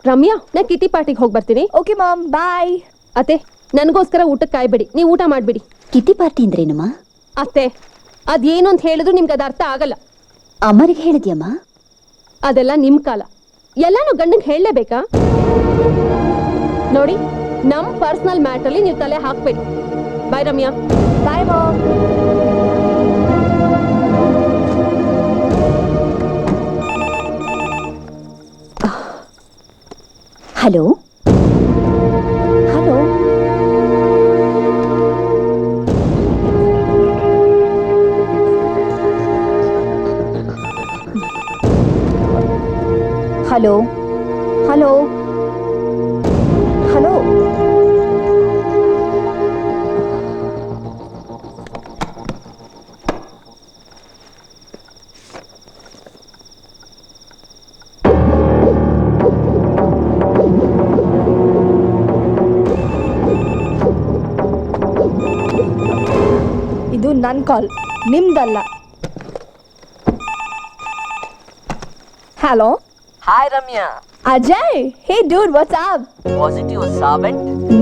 ರಮ್ಯಾ, ನಾ ಕಿಟಿ ಪಾರ್ಟಿಗೆ ಹೋಗಿ ಬರ್ತೀನಿ. Okay mom, bye. ಅತ್ತೆ, ನನಗೋಸ್ಕರ ಊಟಕ್ಕೆ ಕಾಯ್ಬೇಡಿ, ನೀವು ಊಟ ಮಾಡ್ಬಿಡಿ. ಕಿಟಿ ಪಾರ್ಟಿ ಅಂದ್ರೇನಮ್ಮ? ಅತ್ತೆ, ಅದೇನು ಅಂತ ಹೇಳಿದ್ರು ನಿಮ್ಗೆ ಅದು ಅರ್ಥ ಆಗಲ್ಲ. ಅಮ್ಮರಿಗೆ ಹೇಳಿದ್ಯಮ್ಮ? ಅದೆಲ್ಲ ನಿಮ್ ಕಾಲ, ಎಲ್ಲಾನು ಗಂಡಂಗೆ ಹೇಳಲೇಬೇಕಾ? ನೋಡಿ, ನಮ್ ಪರ್ಸನಲ್ ಮ್ಯಾಟರ್ಲಿ ನೀವು ತಲೆ ಹಾಕ್ಬೇಡಿ. Bye Ramya. Bye mom. Hello hello, hello hello hello. ಇದು ನನ್ನ ಕಾಲ್, ನಿಮ್ದಲ್ಲ. Hello. Hi Ramya. Ajay, hey dude, what's up? Was it your servant?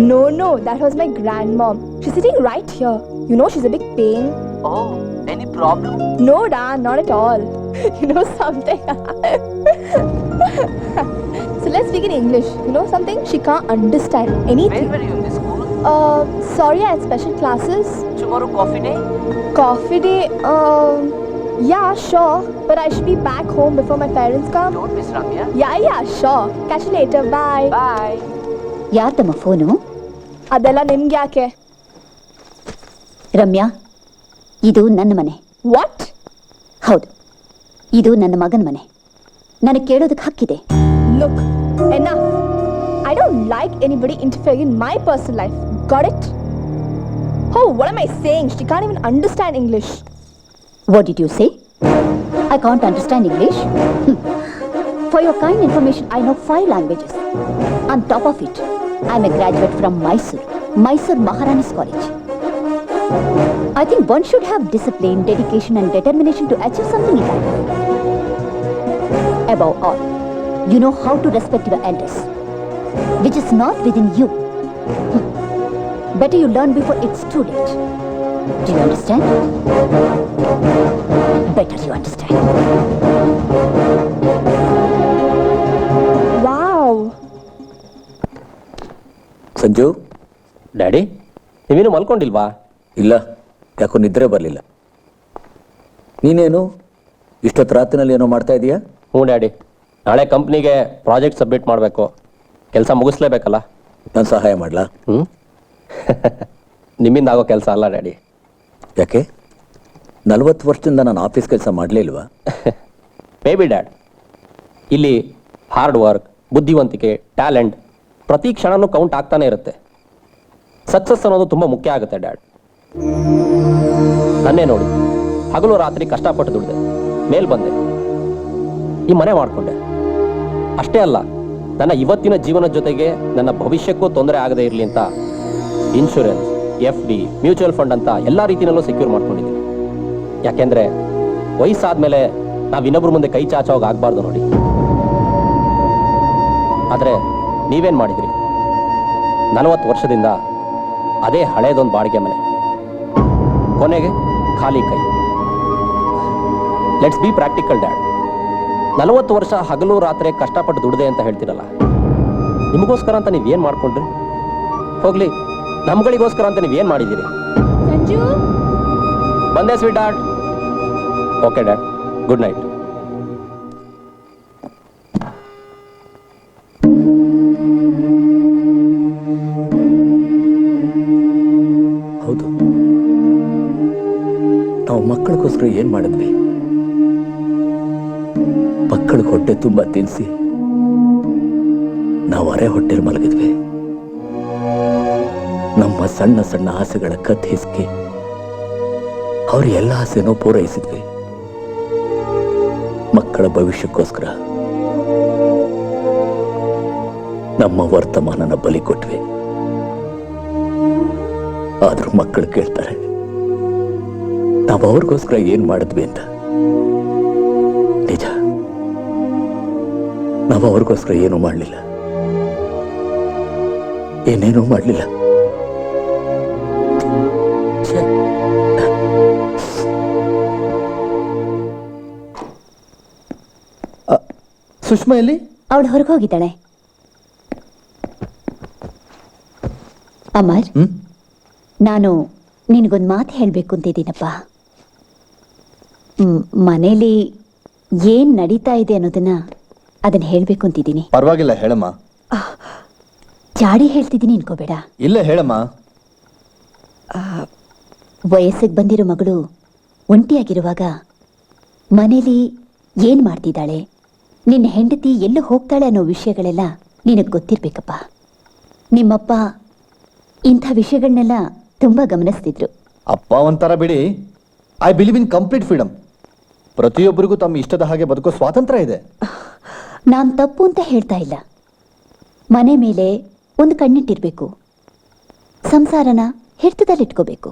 No, that was my grandmom. She's sitting right here. You know she's a big pain. Oh, any problem? No da, not at all. You know something? So let's speak in English. You know something? She can't understand anything. Where were you in the school? Sorry, I had special classes. Tomorrow coffee day? Coffee day? Yeah, sure. But I should be back home before my parents come. Don't miss Ramya. Yeah, sure. Catch you later. Bye. Bye. ಯಾರ್ದಮ್ಮ phone? ಅದೆಲ್ಲ ನಿಮ್ಗೆ ಯಾಕೆ? ರಮ್ಯಾ, ಇದು ನನ್ನ ಮನೆ. What? ಹೌದು, ಇದು ನನ್ನ ಮಗನ ಮನೆ. ನನಗೆ ಕೇಳೋದಕ್ಕೆ ಹಕ್ಕಿದೆ. Look, enough. I don't like anybody interfering in my personal life. Got it? Oh, what am I saying? She can't even understand English. What did you say? I can't understand English. For your kind information, I know 5 languages. On top of it, I'm a graduate from Mysore Maharani's College. I think one should have discipline, dedication and determination to achieve something in life. Above all, you know how to respect your elders, which is not within you. Better you learn before it's too late. Do you understand? Better you understand. Wow. Sanju, daddy, ನೀವೇನು ಮಲ್ಕೊಂಡಿಲ್ವಾ? ಇಲ್ಲ, ಯಾಕೋ ನಿದ್ರೆ ಬರಲಿಲ್ಲ. ನೀನೇನು ಇಷ್ಟೊತ್ತು ರಾತ್ರಿನಲ್ಲಿ ಏನೋ ಮಾಡ್ತಾ ಇದೀಯಾ? ಹ್ಞೂ ಡ್ಯಾಡಿ, ನಾಳೆ ಕಂಪ್ನಿಗೆ ಪ್ರಾಜೆಕ್ಟ್ ಸಬ್ಮಿಟ್ ಮಾಡಬೇಕು, ಕೆಲಸ ಮುಗಿಸ್ಲೇಬೇಕಲ್ಲ. ನಾನು ಸಹಾಯ ಮಾಡಲಾ? ನಿಮ್ಮಿಂದ ಆಗೋ ಕೆಲಸ ಅಲ್ಲ ಡ್ಯಾಡಿ. ಯಾಕೆ? 40 ವರ್ಷದಿಂದ ನಾನು ಆಫೀಸ್ ಕೆಲಸ ಮಾಡಲೇ ಇಲ್ವಾ? ಮೇಬಿ ಡ್ಯಾಡ್, ಇಲ್ಲಿ ಹಾರ್ಡ್ ವರ್ಕ್, ಬುದ್ಧಿವಂತಿಕೆ, ಟ್ಯಾಲೆಂಟ್ ಪ್ರತಿ ಕ್ಷಣನೂ ಕೌಂಟ್ ಆಗ್ತಾನೆ ಇರುತ್ತೆ. ಸಕ್ಸಸ್ ಅನ್ನೋದು ತುಂಬ ಮುಖ್ಯ ಆಗುತ್ತೆ ಡ್ಯಾಡ್. ನನ್ನೇ ನೋಡಿ, ಹಗಲು ರಾತ್ರಿ ಕಷ್ಟಪಟ್ಟು ದುಡಿದೆ, ಮೇಲ್ ಬಂದೆ, ಈ ಮನೆ ಮಾಡಿಕೊಂಡೆ. ಅಷ್ಟೇ ಅಲ್ಲ, ನನ್ನ ಇವತ್ತಿನ ಜೀವನದ ಜೊತೆಗೆ ನನ್ನ ಭವಿಷ್ಯಕ್ಕೂ ತೊಂದರೆ ಆಗದೆ ಇರಲಿ ಅಂತ ಇನ್ಶೂರೆನ್ಸ್, FD, ಮ್ಯೂಚುವಲ್ ಫಂಡ್ ಅಂತ ಎಲ್ಲ ರೀತಿಯಲ್ಲೂ ಸೆಕ್ಯೂರ್ ಮಾಡ್ಕೊಂಡಿದ್ದೀನಿ. ಯಾಕೆಂದರೆ ವಯಸ್ಸಾದ್ಮೇಲೆ ನಾವು ಇನ್ನೊಬ್ಬರ ಮುಂದೆ ಕೈ ಚಾಚೋವಾಗ ಆಗಬಾರ್ದು ನೋಡಿ. ಆದರೆ ನೀವೇನು ಮಾಡಿದ್ರಿ? 40 ವರ್ಷದಿಂದ ಅದೇ ಹಳೇದೊಂದು ಬಾಡಿಗೆ ಮನೆ, ಕೊನೆಗೆ ಖಾಲಿ ಕೈ. Let's be practical dad. 40 ವರ್ಷ ಹಗಲು ರಾತ್ರಿ ಕಷ್ಟಪಟ್ಟು ದುಡ್ದೆ ಅಂತ ಹೇಳ್ತಿರಲ್ಲ, ನಿಮಗೋಸ್ಕರ ಅಂತ ನೀವೇನು ಮಾಡ್ಕೊಂಡ್ರಿ? ಹೋಗ್ಲಿ, ನಮ್ಗಳಿಗೋಸ್ಕರ ಅಂತ ನೀವೇನು ಮಾಡಿದ್ದೀರಿ? ಸಂಜು, ಬಂದೆ sweet heart. Okay dad, good night. ಹೌದು, ನಾವು ಮಕ್ಕಳಿಗೋಸ್ಕರ ಏನು ಮಾಡಿದ್ವಿ? ಮಕ್ಕಳಿಗೆ ಹೊಟ್ಟೆ ತುಂಬ ತಿನ್ನಿಸಿ ನಾವು ಅರೆ ಹೊಟ್ಟೆಲಿ ಮಲಗಿದ್ವಿ. ನಮ್ಮ ಸಣ್ಣ ಸಣ್ಣ ಆಸೆಗಳ ಕತ್ ಹಿಸ್ಕಿ ಅವ್ರ ಎಲ್ಲ ಆಸೆನೂ ಪೂರೈಸಿದ್ವಿ. ಮಕ್ಕಳ ಭವಿಷ್ಯಕ್ಕೋಸ್ಕರ ನಮ್ಮ ವರ್ತಮಾನನ ಬಲಿ ಕೊಟ್ವಿ. ಆದ್ರೂ ಮಕ್ಕಳು ಕೇಳ್ತಾರೆ ನಾವು ಅವ್ರಿಗೋಸ್ಕರ ಏನ್ ಮಾಡಿದ್ವಿ ಅಂತ. ನಿಜ, ನಾವು ಅವ್ರಿಗೋಸ್ಕರ ಏನೂ ಮಾಡಲಿಲ್ಲ, ಏನೇನೂ ಮಾಡಲಿಲ್ಲ. ಸುಷ್ಮಾ ಎಲ್ಲಿ? ಅವಳು ಹೊರಗೋಗಿದ್ದಾಳೆ. ಅಮರ್, ನಾನು ನಿನಗೊಂದು ಮಾತು ಹೇಳಬೇಕು ಅಂತಿದ್ದೀನಪ್ಪ. ಮನೇಲಿ ಏನ್ ನಡೀತಾ ಇದೆ ಅನ್ನೋದನ್ನ ಅದನ್ನ ಹೇಳಬೇಕು ಅಂತಿದ್ದೀನಿ. ಪರವಾಗಿಲ್ಲ, ಹೇಳಮ್ಮ. ಜಾಡಿ ಹೇಳ್ತಿದ್ದೀನಿ ಅನ್ಕೋಬೇಡ. ಇಲ್ಲ, ಹೇಳಮ್ಮ. ವಯಸ್ಸಿಗೆ ಬಂದಿರೋ ಮಗಳು ಒಂಟಿಯಾಗಿರುವಾಗ ಮನೇಲಿ ಏನ್ ಮಾಡ್ತಿದ್ದಾಳೆ, ನಿನ್ನ ಹೆಂಡತಿ ಎಲ್ಲೂ ಹೋಗ್ತಾಳೆ ಅನ್ನೋ ವಿಷಯಗಳೆಲ್ಲ ನಿನಗೆ ಗೊತ್ತಿರ್ಬೇಕಪ್ಪ. ನಿಮ್ಮಪ್ಪ ಇಂಥ ವಿಷಯಗಳನ್ನೆಲ್ಲ ತುಂಬಾ ಗಮನಿಸ್ತಿದ್ರು. ಅಪ್ಪ ಒಂಥರ ಬಿಡಿ. I believe in complete freedom. ಪ್ರತಿಯೊಬ್ಬರಿಗೂ ತಮ್ಮ ಇಷ್ಟದ ಹಾಗೆ ಬದುಕೋ ಸ್ವಾತಂತ್ರ್ಯ ಇದೆ. ನಾನ್ ತಪ್ಪು ಅಂತ ಹೇಳ್ತಾ ಇಲ್ಲ. ಮನೆ ಮೇಲೆ ಒಂದು ಕಣ್ಣಿಟ್ಟಿರ್ಬೇಕು, ಸಂಸಾರನ ಹಿಡಿತದಲ್ಲಿಟ್ಕೋಬೇಕು.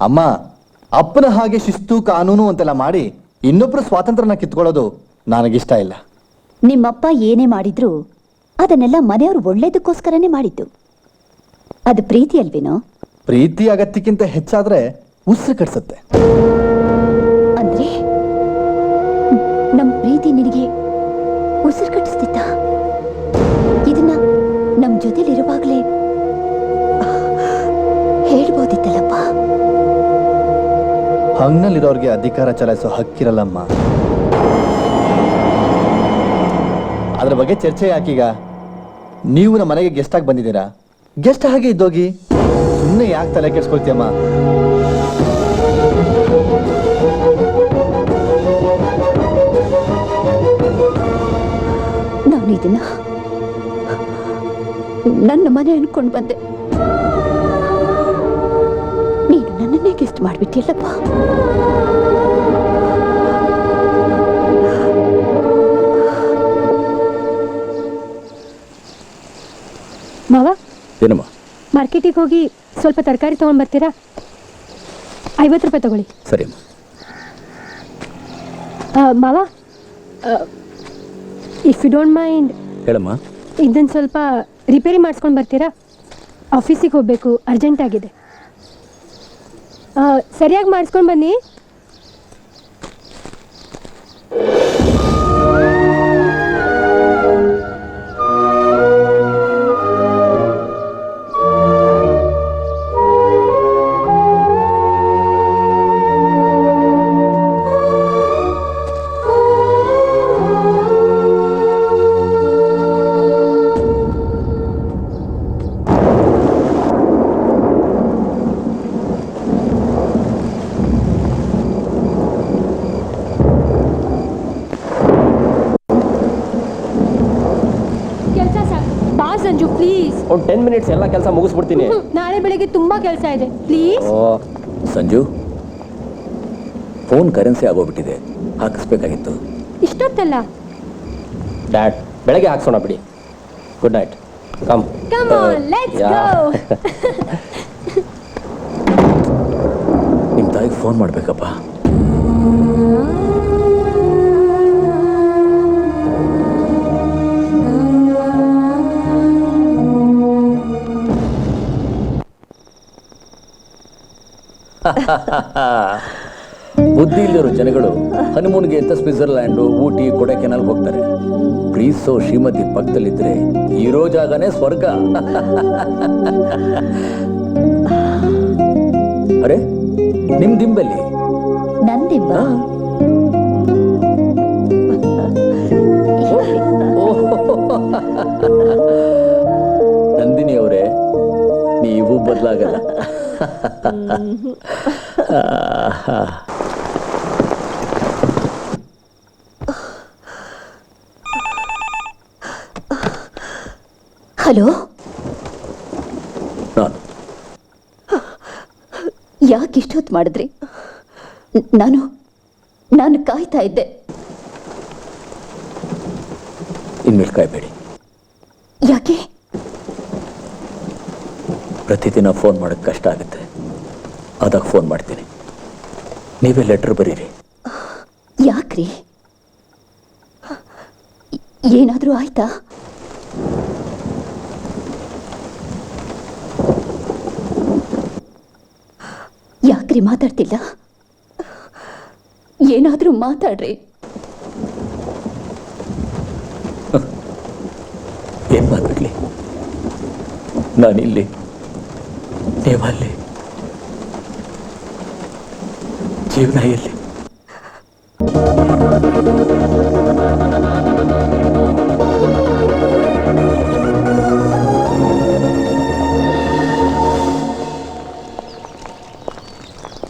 ಅಮ್ಮ, ಅಪ್ಪನ ಹಾಗೆ ಶಿಸ್ತು ಕಾನೂನು ಅಂತೆಲ್ಲ ಮಾಡಿ ಇನ್ನೊಬ್ಬರ ಸ್ವಾತಂತ್ರ್ಯನ ಕಿತ್ಕೊಳ್ಳೋದು ನನಗಿಷ್ಟ ಇಲ್ಲ. ನಿಮ್ಮಪ್ಪ ಏನೇ ಮಾಡಿದ್ರು ಅದನ್ನೆಲ್ಲ ಮನೆಯವರು ಒಳ್ಳೇದಕ್ಕೋಸ್ಕರನೇ ಮಾಡಿದ್ದು. ಅದು ಪ್ರೀತಿ ಅಲ್ವೇನೋ? ಪ್ರೀತಿ ಅಗತ್ಯಕ್ಕಿಂತ ಹೆಚ್ಚಾದ್ರೆ ಉಸಿರು ಕಟ್ಸತ್ತೆ. ಅಂದ್ರೆ ನಮ್ ಪ್ರೀತಿ ನಿನಗೆ ಉಸಿರು ಕಟ್ಟಿಸ್ತಿತ್ತ? ಇದನ್ನ ನಮ್ ಜೊತೆಲಿರುವಾಗ್ಲೇ ಹೇಳ್ಬೋದಿತ್ತಲ್ಲಪ್ಪ. ಹಂಗ್ನಲ್ಲಿರೋರ್ಗೆ ಅಧಿಕಾರ ಚಲಾಯಿಸೋ ಹಕ್ಕಿರಲ್ಲಮ್ಮ. ಅದ್ರ ಬಗ್ಗೆ ಚರ್ಚೆ ಯಾಕೀಗ? ನೀವು ನಮ್ಮ ಮನೆಗೆ ಗೆಸ್ಟ್ ಆಗಿ ಬಂದಿದ್ದೀರಾ, ಗೆಸ್ಟ್ ಹಾಗೆ ಇದ್ದೋಗಿ. ಸುಮ್ಮನೆ ಯಾಕೆ ತಲೆ ಕೆಡ್ಸ್ಕೊಳ್ತೀಯಮ್ಮ? ನಾನು ಇದನ್ನ ನನ್ನ ಮನೆ ಅನ್ಕೊಂಡು ಬಂದೆ. ನೀನು ನನ್ನನ್ನೇ ಗೆಸ್ಟ್ ಮಾಡ್ಬಿಟ್ಟಿಲ್ಲಪ್ಪ. ಮಾವ, ಏನಮ್ಮ? ಮಾರ್ಕೆಟಿಗೆ ಹೋಗಿ ಸ್ವಲ್ಪ ತರಕಾರಿ ತೊಗೊಂಡು ಬರ್ತೀರಾ? 50 ರೂಪಾಯಿ ತಗೊಳ್ಳಿ. ಸರಿ ಅಮ್ಮ. ಮಾವ, ಇಫ್ ಯು ಡೋಂಟ್ ಮೈಂಡ್, ಹೇಳಮ್ಮ. ಇದನ್ನು ಸ್ವಲ್ಪ ರಿಪೇರಿ ಮಾಡಿಸ್ಕೊಂಡು ಬರ್ತೀರಾ? ಆಫೀಸಿಗೆ ಹೋಗಬೇಕು, ಅರ್ಜೆಂಟ್ ಆಗಿದೆ. ಸರಿಯಾಗಿ ಮಾಡಿಸ್ಕೊಂಡು ಬನ್ನಿ. ಸಂಜು, ಪ್ಲೀಸ್ ಒಂದು 10 ಮಿನಿಟ್ಸ್ ಎಲ್ಲ ಕೆಲಸ ಮುಗಿಸ್ಬಿಡ್ತೀನಿ. ನಾಳೆ ಬೆಳಿಗ್ಗೆ ತುಂಬಾ ಕೆಲಸ ಇದೆ, ಪ್ಲೀಸ್. ಸಂಜು, ಫೋನ್ ಕರೆನ್ಸಿ ಆಗೋಗ್ಬಿಟ್ಟಿದೆ, ಹಾಕಿಸ್ಬೇಕಾಗಿತ್ತು. ಇಷ್ಟೊತ್ತಲ್ಲ? ಡ್ಯಾಡ್, ಬೆಳಗ್ಗೆ ಹಾಕ್ಸೋಣ ಬಿಡಿ. Good night. Come on, let's go. ನಿಮ್ಮ ತಾಯಿಗೆ ಫೋನ್ ಮಾಡಬೇಕಪ್ಪ. ಬುದ್ಧಿ ಇಲ್ಲಿರೋ ಜನಗಳು ಹನಿಮೂನ್ಗೆ ಅಂತ ಸ್ವಿಟ್ಜರ್ಲ್ಯಾಂಡು, ಊಟಿ, ಕೊಡೈಕೆನಾಲ್ ಹೋಗ್ತಾರೆ. ಪ್ರೀಸೋ ಶ್ರೀಮತಿ ಪಕ್ಕದಲ್ಲಿದ್ರೆ ಇರೋ ಜಾಗನೇ ಸ್ವರ್ಗ. ಅರೆ, ನಿಮ್ ದಿಂಬಲ್ಲಿ? ನಂದಿಬ್ಬ. ನಂದಿನಿ ಅವರೇ, ನೀವು ಬದಲಾಗಲ್ಲ. ಹಲೋ, ನಾನು ಯಾಕೆ ಇಷ್ಟೊತ್ತು ಮಾಡಿದ್ರಿ? ನಾನು ಕಾಯ್ತಾ ಇದ್ದೆ. ಇನ್ಮೇಲೆ ಕಾಯ್ಬೇಡಿ. ಯಾಕೆ? ಪ್ರತಿದಿನ ಫೋನ್ ಮಾಡೋಕ್ಕೆ ಕಷ್ಟ ಆಗುತ್ತೆ, ಆದಾಗ ಫೋನ್ ಮಾಡ್ತೀನಿ. ನೀವೇ ಲೆಟರ್ ಬರೀರಿ. ಯಾಕ್ರಿ? ಏನಾದರೂ ಆಯ್ತಾ? ಯಾಕ್ರಿ ಮಾತಾಡ್ತಿಲ್ಲ? ಏನಾದರೂ ಮಾತಾಡ್ರಿ. ಏನ್ ಮಾತಾಡ್ಲಿ? ನಾನಿಲ್ಲಿ, ನೀವಲ್ಲಿ, ಜೀವನ ಎಲ್ಲಿ?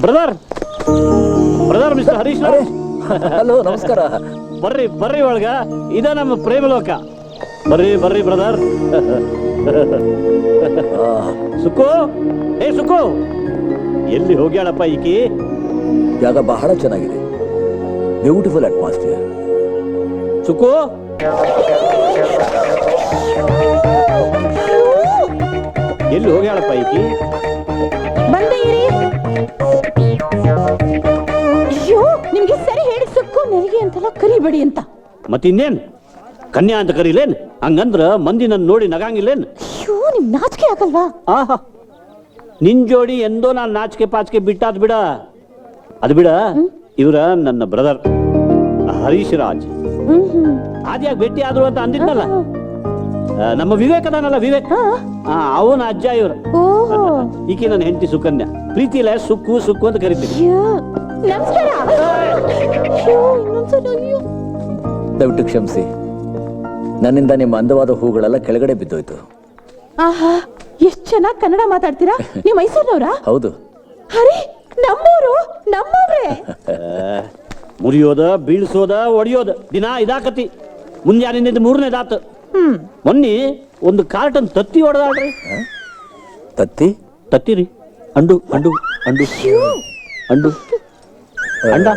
Brother brother mister Harish Rao, hello, ನಮಸ್ಕಾರ. ಬರ್ರಿ ಬರ್ರಿ ಒಳಗ. ಇದ ನಮ್ಮ ಪ್ರೇಮಲೋಕ. ಬರ್ರಿ ಬರ್ರಿ ಬ್ರದರ್. ಸುಕ್ಕು, ಏ ಸುಕ್ಕು, ಎಲ್ಲಿ ಹೋಗ್ಯಾಳಪ್ಪ ಈಕಿ? ಜಾಗ ಬಹಳ ಚೆನ್ನಾಗಿದೆ, ಬ್ಯೂಟಿಫುಲ್ ಅಟ್ಮಾಸ್ಫಿಯರ್. ಸುಕ್ಕು, ಎಲ್ಲಿ ಹೋಗ್ಯಾಳಪ್ಪ ಈಕಿ? ಬಂದೆ ಇರಿ. ಅಯ್ಯೋ, ನಿಮ್ಗೆ ಸರಿ ಹೇಳಿ ಸುಕ್ಕು ನೆರಿಗೆ ಅಂತೆಲ್ಲ ಕರಿಬೇಡಿ ಅಂತ. ಮತ್ತಿನ್ನೇನ್ ಕನ್ಯಾ ಅಂತ ಕರೀಲೇನ್? ಹಂಗಂದ್ರ ಮಂದಿ ನನ್ನ ನೋಡಿ ನಗಂಗಿಲ್ಲೇನ್? ಅಯ್ಯೋ, ನಿಮ್ ನಾಚಿಕೆ ಆಗಲ್ವಾ? ಆಹಾ, ನಿನ್ ಜೋಡಿ ಎಂದೋ ನಾನು ನಾಚಿಕೆ ಪಾಚಿಕೆ ಬಿಟ್ಟಾದ್ ಬಿಡ. ಅದು ಬಿಡ, ಇವರ ನನ್ನ ಬ್ರದರ್ ಹರೀಶ್ ರಾಜ್. ಆದ್ಯಾಗ ಭೇಟಿ ಆದ್ರು ಅಂತ ಅಂದಿದ್ನಲ್ಲ, ನಮ್ಮ ವಿವೇಕ್ ಅದಾನಲ್ಲ, ವಿವೇಕ್, ಅವನ ಅಜ್ಜ ಇವ್ರ. ಈಕೆ ನನ್ನ ಹೆಂಡತಿ ಸುಕನ್ಯಾ. ಪ್ರೀತಿ ಇಲ್ಲ, ಸುಕ್ಕು ಸುಕ್ಕು ಅಂತ ಕರಿತೀನಿ. ನಮಸ್ಕಾರ. ದಯವಿಟ್ಟು ಕ್ಷಮಿಸಿ, ನನ್ನಿಂದ ನಿಮ್ಮ ಅಂದವಾದ ಹೂಗಳೆಲ್ಲ ಕೆಳಗಡೆ ಬಿದ್ದೋಯ್ತು. ಆಹಾ, ಎಷ್ಟ್ ಚೆನ್ನಾಗಿ ಕನ್ನಡ ಮಾತಾಡ್ತೀರಾ. ನೀವು ಮೈಸೂರಿನವ್ರಾ? ಹೌದು. ಅರೆ, ನಮ್ಮೂರು, ನಮ್ಮವ್ರೆ. ಮುರಿಯೋದ, ಬೀಳ್ಸೋದ, ಒಡೆಯೋದ ದಿನ ಇದಾಕತಿ. ಮುಂಜಾನಿಂದ ಮೂರನೇದಾತು. ಮೊನ್ನೆ ಒಂದು ಕಾರ್ಟನ್ ತತ್ತಿ ಹೊಡೆದಾಡ್ರಿ. ತತ್ತಿ? ತತ್ತಿರಿ, ಅಂಡು ಅಂಡು ಅಂಡು ಅಂಡು ಅಂಡ,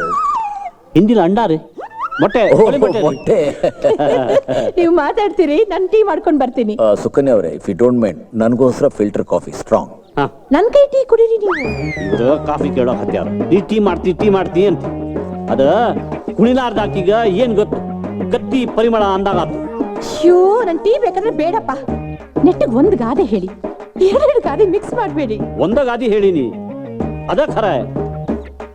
ಹಿಂದಿನ ಅಂಡ ರೀ, ಮೊಟ್ಟೆ, ಕೋಳಿ ಮೊಟ್ಟೆ ರೀ. ಮೊಟ್ಟೆ. ನೀವು ಮಾತಾಡ್ತೀರಿ, ನಾನು ಟೀ ಮಾಡ್ಕೊಂಡ್ ಬರ್ತೀನಿ. ಸುಕನ್ಯಾ ಅವರೇ, ಇಫ್ ಯು ಡೋಂಟ್ ಮೈಂಡ್, ನನಗೋಸ್ಕರ ಫಿಲ್ಟರ್ ಕಾಫಿ ಸ್ಟ್ರಾಂಗ್. ಹಾ, ನನ್ ಕೈ ಟೀ ಕುಡೀರಿ ನೀವು. ಇವ್ರ ಕಾಫಿ ಕೇಳೋ ಹತ್ಯಾರ. ನೀ ಟೀ ಮಾಡ್ತಿ ಅಂತ. ಅದ ಕುಣಿಲಾರ್ದಾಕೀಗ ಏನ್ ಗೊತ್ತು, ಕತ್ತಿ ಪರಿಮಳ ಅಂದಾಗಾತು. ಅಯ್ಯೋ, ನನ್ ಟೀ ಬೇಕಾದ್ರೆ ಬೇಡಪ್ಪ. ನೆಟ್ಟಿಗೆ ಒಂದ್ ಗಾದೆ ಹೇಳಿ, ಎರಡು ಗಾದೆ ಮಿಕ್ಸ್ ಮಾಡಬೇಡಿ. ಒಂದ ಗಾದಿ ಹೇಳಿನಿ, ಅದ ಖರ.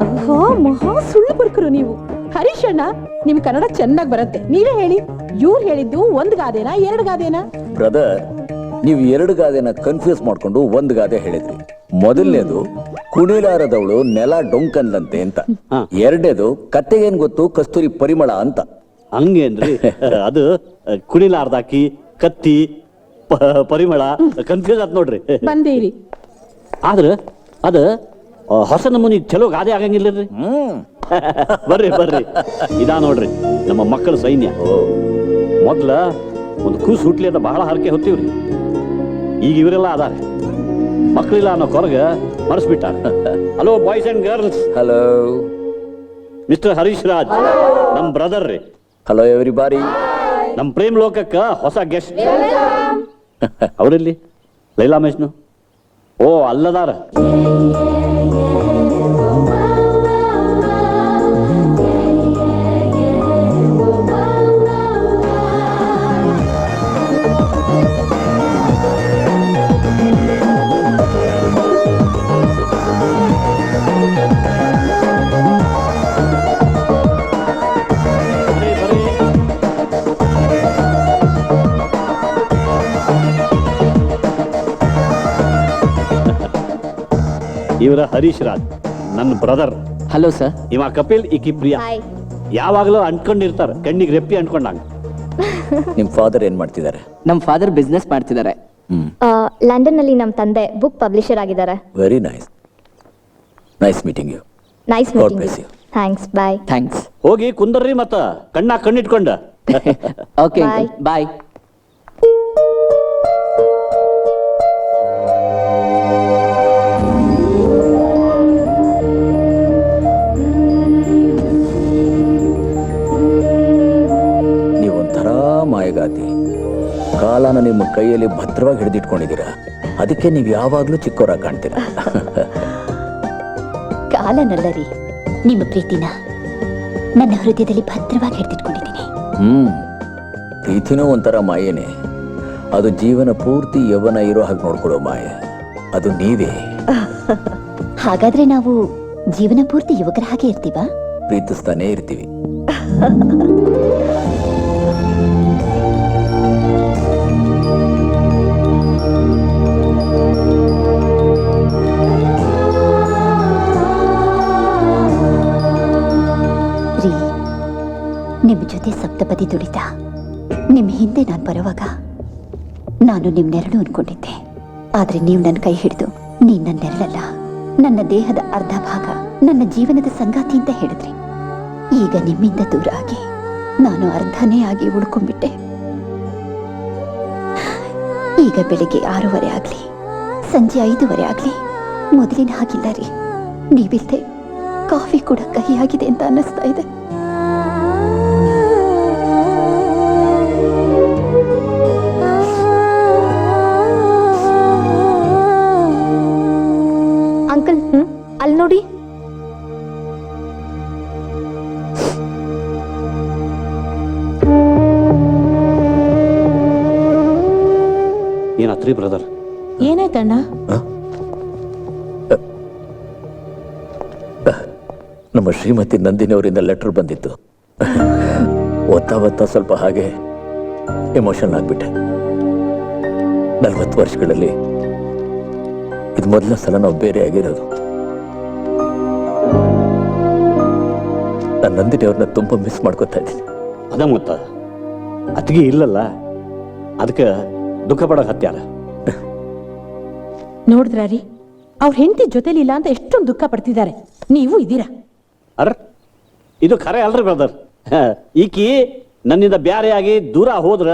ಓಹೋ, ಮಹಾ ಸುಳ್ಳು ಬರ್ಕರು ನೀವು. ಹರೀಶ್ ಅಣ್ಣ, ನಿಮ್ ಕನ್ನಡ ಚೆನ್ನಾಗಿ ಬರುತ್ತೆ, ನೀವೇ ಹೇಳಿ. ಇವ್ರು ಹೇಳಿದ್ದು ಒಂದ್ ಗಾದೆನಾ, ಎರಡು ಗಾದೆನಾ? ಬ್ರದರ್, ನೀವು ಎರಡು ಗಾದೆನ ಕನ್ಫ್ಯೂಸ್ ಮಾಡ್ಕೊಂಡು ಒಂದು ಗಾದೆ ಹೇಳಿದ್ರಿ. ಮೊದಲನೇದು ಕುಣಿಲಾರದವಳು ನೆಲ ಡೊಂಕಂದಂತೆ ಅಂತ. ಎರಡನೇದು ಕತ್ತೆಗೇನ್ ಗೊತ್ತು ಕಸ್ತೂರಿ ಪರಿಮಳ ಅಂತ. ಹಂಗೇನ್ರಿ? ಅದು ಕುಣಿಲಾರ್ದಾಕಿ, ಕತ್ತಿ, ಪರಿಮಳ ಕನ್ಫ್ಯೂಸ್ ಆತ್ ನೋಡ್ರಿ. ಬಂದೇರಿ. ಆದ್ರ ಅದ ಹೊಸ ನಮೂನಿ ಚಲೋ ಗಾದೆ ಆಗಂಗಿಲ್ಲರಿ. ಬರ್ರಿ ಬರ್ರಿ, ಇದಾ ನೋಡ್ರಿ ನಮ್ಮ ಮಕ್ಕಳ ಸೈನ್ಯ. ಮೊದ್ಲ ಒಂದು ಕೂಸು ಹುಟ್ಲಿ ಅಂತ ಬಹಳ ಹರಕೆ ಹೊತ್ತೀವ್ರಿ. ಈಗ ಇವರೆಲ್ಲ ಅದಾರ, ಮಕ್ಕಳಿಲ್ಲ ಅನ್ನೋ ಕೊರಗ ಮರೆಸ್ಬಿಟ್ಟಾರ. Hello boys and girls. Hello mister Harish Raj, ನಮ್ ಬ್ರದರ್ ರೀ. Hello everybody. ನಮ್ ಪ್ರೇಮ್ ಲೋಕಕ್ಕ ಹೊಸ ಗೆಸ್ಟ್. ಅವರಲ್ಲಿ ಲೈಲಾ ಮೆಜ್ನು. ಓ, ಅಲ್ಲದಾರ. ಇವರ ಹರೀಶ್ ರಾಜ್, ನನ್ನ ಬ್ರದರ್. Hello sir. ಇವ ಕಪಿಲ್, ಈಕಿ ಪ್ರಿಯಾ. ಯಾವಾಗಲೂ ಅಂಟ್ಕೊಂಡಿರ್ತಾರ, ಕಣ್ಣಿಗೆ ರೆಪ್ಪಿ ಅಂಟ್ಕೊಂಡಂಗ. ನಿಮ್ ಫಾದರ್ ಏನ್ ಮಾಡ್ತಿದ್ದಾರೆ? ನಮ್ಮ ಫಾದರ್ ಬಿಸ್ನೆಸ್ ಮಾಡ್ತಿದ್ದಾರೆ. ಲಂಡನ್ ನಲ್ಲಿ ನಮ್ಮ ತಂದೆ ಬುಕ್ ಪಬ್ಲಿಷರ್ ಆಗಿದ್ದಾರೆ. Very nice. Nice meeting you. Nice God meeting bless you. you. Thanks, bye. Thanks. ಹೋಗಿ ಕುಂದರ್ರಿ, ಮತ್ತ ಕಣ್ಣಿಟ್ಕೊಂಡ. Okay, Bye. ಬಾಯ್. ನೀವೊಂಥರ ಮಾಯಗಾತಿ. ಕಾಲನ ನಿಮ್ಮ ಕೈಯಲ್ಲಿ ಭದ್ರವಾಗಿ ಹಿಡಿದಿಟ್ಕೊಂಡಿದ್ದೀರಾ. ಅದಕ್ಕೆ ನೀವು ಯಾವಾಗ್ಲೂ ಚಿಕ್ಕವರಾಗಿ ಕಾಣ್ತೀರಾ. ಕಾಲನಲ್ಲರಿ, ನಿಮ್ಮ ಪ್ರೀತಿನ ನನ್ನ ಹೃದಯದಲ್ಲಿ ಭದ್ರವಾಗಿ ಹಿಡಿದಿಟ್ಕೊಂಡಿದ್ದೀನಿ. ಪ್ರೀತಿನೂ ಒಂಥರ ಮಾಯೇನೆ. ಅದು ಜೀವನ ಪೂರ್ತಿ ಯೌವನ ಇರೋ ಹಾಗೆ ನೋಡ್ಕೊಳ್ಳೋ ಮಾಯೆ. ಅದು ನೀವೇ. ಹಾಗಾದ್ರೆ ನಾವು ಜೀವನ ಪೂರ್ತಿ ಯುವಕರ ಹಾಗೆ ಇರ್ತೀವಾ? ಪ್ರೀತಿಸ್ತಾನೇ ಇರ್ತೀವಿ. ರೀ, ನಿಮ್ಮ ಜೊತೆ ಸಪ್ತಪದಿ ದುಡಿತ ನಿಮ್ಮ ಹಿಂದೆ ನಾನು ಬರುವಾಗ ನಾನು ನಿಮ್ಮ ನೆರಳು ಅನ್ಕೊಂಡಿದ್ದೆ. ಆದ್ರೆ ನೀವು ನನ್ನ ಕೈ ಹಿಡಿದು ನೀನ್ ನನ್ನ ನೆರಳಲ್ಲ, ನನ್ನ ದೇಹದ ಅರ್ಧ ಭಾಗ, ನನ್ನ ಜೀವನದ ಸಂಗಾತಿ ಅಂತ ಹೇಳಿದ್ರಿ. ಈಗ ನಿಮ್ಮಿಂದ ದೂರ ಆಗಿ ನಾನು ಅರ್ಧನೇ ಆಗಿ ಉಳ್ಕೊಂಡ್ಬಿಟ್ಟೆ. ಈಗ ಬೆಳಿಗ್ಗೆ 6:30 ಆಗ್ಲಿ, ಸಂಜೆ 5:30 ಆಗ್ಲಿ, ಮೊದಲಿನ ಹಾಗಿಲ್ಲ ರೀ. ನೀವಿಲ್ದೆ ಕಾಫಿ ಕೂಡ ಕಹಿಯಾಗಿದೆ ಅಂತ ಅನ್ನಿಸ್ತಾ ಇದೆ. ಅಂಕಲ್ ಅಲ್ಲಿ ನೋಡಿ. ಏನಾತ್ರಿ ಬ್ರದರ್? ಏನಾಯ್ತಣ್ಣ? ನಮ್ಮ ಶ್ರೀಮತಿ ನಂದಿನಿ ಅವರಿಂದ ಲೆಟರ್ ಬಂದಿತ್ತು. ಓದ್ತಾ ಸ್ವಲ್ಪ ಹಾಗೆ ಎಮೋಷನ್ ಆಗ್ಬಿಟ್ಟೆ. 40 ವರ್ಷಗಳಲ್ಲಿ ಇದು ಮೊದಲ ಸಲ ನಾವು ಬೇರೆ ಆಗಿರೋದು. ನಾನು ನಂದಿನಿ ಅವ್ರನ್ನ ತುಂಬಾ ಮಿಸ್ ಮಾಡ್ಕೊತಾ ಇದ್ದೀನಿ. ಅದ ಮತ್ತ ಅತ್ತಿಗೆ ಇಲ್ಲಲ್ಲ, ಅದಕ್ಕೆ ದುಃಖ ಪಡೋಕೆ ಹತ್ಯಾರ. ನೋಡಿದ್ರ ರೀ, ಅವ್ರ ಹೆಂಡತಿ ಜೊತೆಲಿಲ್ಲ ಅಂತ ಎಷ್ಟೊಂದು ದುಃಖ ಪಡ್ತಿದ್ದಾರೆ. ನೀವು ಇದ್ದೀರಾ? ಅರ್ ಇದು ಖರೆ ಅಲ್ರಿ ಬ್ರದರ್. ಈಕಿ ನನ್ನಿಂದ ಬ್ಯಾರೆಯಾಗಿ ದೂರ ಹೋದ್ರ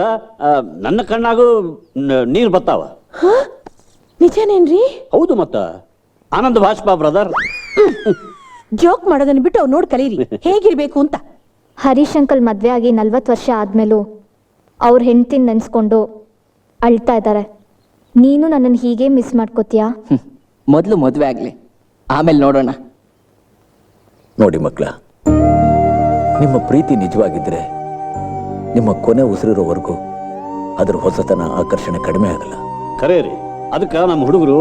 ನನ್ನ ಕಣ್ಣಾಗೂ ನೀರು ಬರ್ತಾವ. ನಿಜನೇನ್ರಿ? ಹೌದು ಮತ್ತ ಆನಂದ ಭಾಷ್ಪ ಬ್ರದರ್. ಜೋಕ್ ಮಾಡೋದನ್ನ ಬಿಟ್ಟು ಅವ್ರು ನೋಡಿ ಕಲೀರಿ ಹೇಗಿರ್ಬೇಕು ಅಂತ. ಹರೀಶ್ ಅಂಕಲ್ ಮದ್ವೆ ಆಗಿ 40 ವರ್ಷ ಆದ್ಮೇಲೂ ಅವ್ರ ಹೆಂಡ್ತಿನ ನೆನ್ಸ್ಕೊಂಡು ಅಳ್ತಾ ಇದ್ದಾರೆ. ನೀನು ನನ್ನನ್ನು ಹೀಗೆ ಮಿಸ್ ಮಾಡ್ಕೋತೀಯಾ? ಮೊದಲು ಮದುವೆ ಆಗ್ಲಿ, ಆಮೇಲೆ ನೋಡೋಣ. ನೋಡಿ ಮಕ್ಕಳ, ನಿಮ್ಮ ಪ್ರೀತಿ ನಿಜವಾಗಿದ್ರೆ ನಿಮ್ಮ ಕೊನೆ ಉಸಿರಿರೋವರೆಗೂ ಅದ್ರ ಹೊಸತನ ಆಕರ್ಷಣೆ ಕಡಿಮೆ ಆಗಲ್ಲ. ಖರೇ ರೀ. ಅದಕ್ಕೆ ನಮ್ಮ ಹುಡುಗರು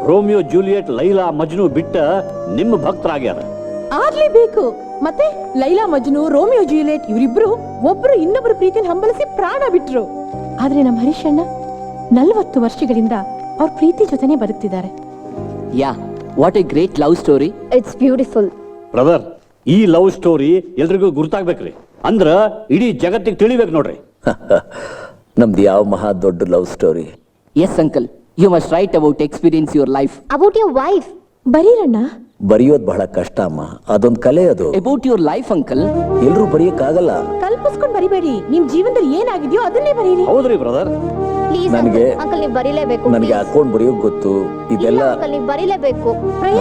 ರೋಮಿಯೋ ಜೂಲಿಯಟ್, ಲೈಲಾ ಮಜ್ನು ಬಿಟ್ಟ ನಿಮ್ಮ ಭಕ್ತರಾಗ್ಯಾರ. ಆಗ್ಲೇಬೇಕು. ಮತ್ತೆ ಲೈಲಾ ಮಜ್ನು, ರೋಮಿಯೋ ಜೂಲಿಯಟ್ ಇವರಿಬ್ರು ಒಬ್ರು ಇನ್ನೊಬ್ರು ಪ್ರೀತಿನ ಹಂಬಲಿಸಿ ಪ್ರಾಣ ಬಿಟ್ರು. ಆದ್ರೆ ನಮ್ಮ ಹರೀಶ್ ಅಣ್ಣ 40 ವರ್ಷಗಳಿಂದ ಅವ್ರ ಪ್ರೀತಿ ಜೊತೆನೆ ಬದುಕ್ತಿದ್ದಾರೆ. Ya, what a great love story. It's beautiful. Brother, ಈ ಲವ್ ಸ್ಟೋರಿ ಎಲ್ರಿಗೂ ಗುರ್ತಾಗ್ಬೇಕ್ರಿ. ಅಂದ್ರ ಇಡೀ ಜಗತ್ತಿಗೆ ತಿಳಿಬೇಕು ನೋಡ್ರಿ. ನಮ್ದು ಯಾವ ಮಹಾ ದೊಡ್ಡ love story. Yes uncle, you must write about experience your life. About your wife. ಬರೀರಣ್ಣ. ಬರೆಯೋದು ಬಹಳ ಕಷ್ಟ ಅಮ್ಮ, ಅದೊಂದು ಕಲೆ. ಅದು ಅಬೌಟ್ ಯುವರ್ ಲೈಫ್ ಅಂಕಲ್. ಎಲ್ರೂ ಬರೆಯಕ್ಕಾಗಲ್ಲ. ಕಲ್ಪಿಸ್ಕೊಂಡು ಬರಿಬೇಡಿ, ನಿಮ್ ಜೀವನದಲ್ಲಿ ಏನಾಗಿದೆಯೋ ಅದನ್ನೇ ಬರೀರಿ. ಹೌದ್ರಿ ಬ್ರದರ್. ಪ್ಲೀಸ್ ನನಗೆ ಅಂಕಲ್, ನೀವು ಬರೀಲೇಬೇಕು. ನನಗೆ ಅಕೌಂಟ್ ಬರೆಯೋಕ್ ಗೊತ್ತು. ಇದೆಲ್ಲ ಅಂಕಲ್, ನೀವು ಬರೀಲೇಬೇಕು.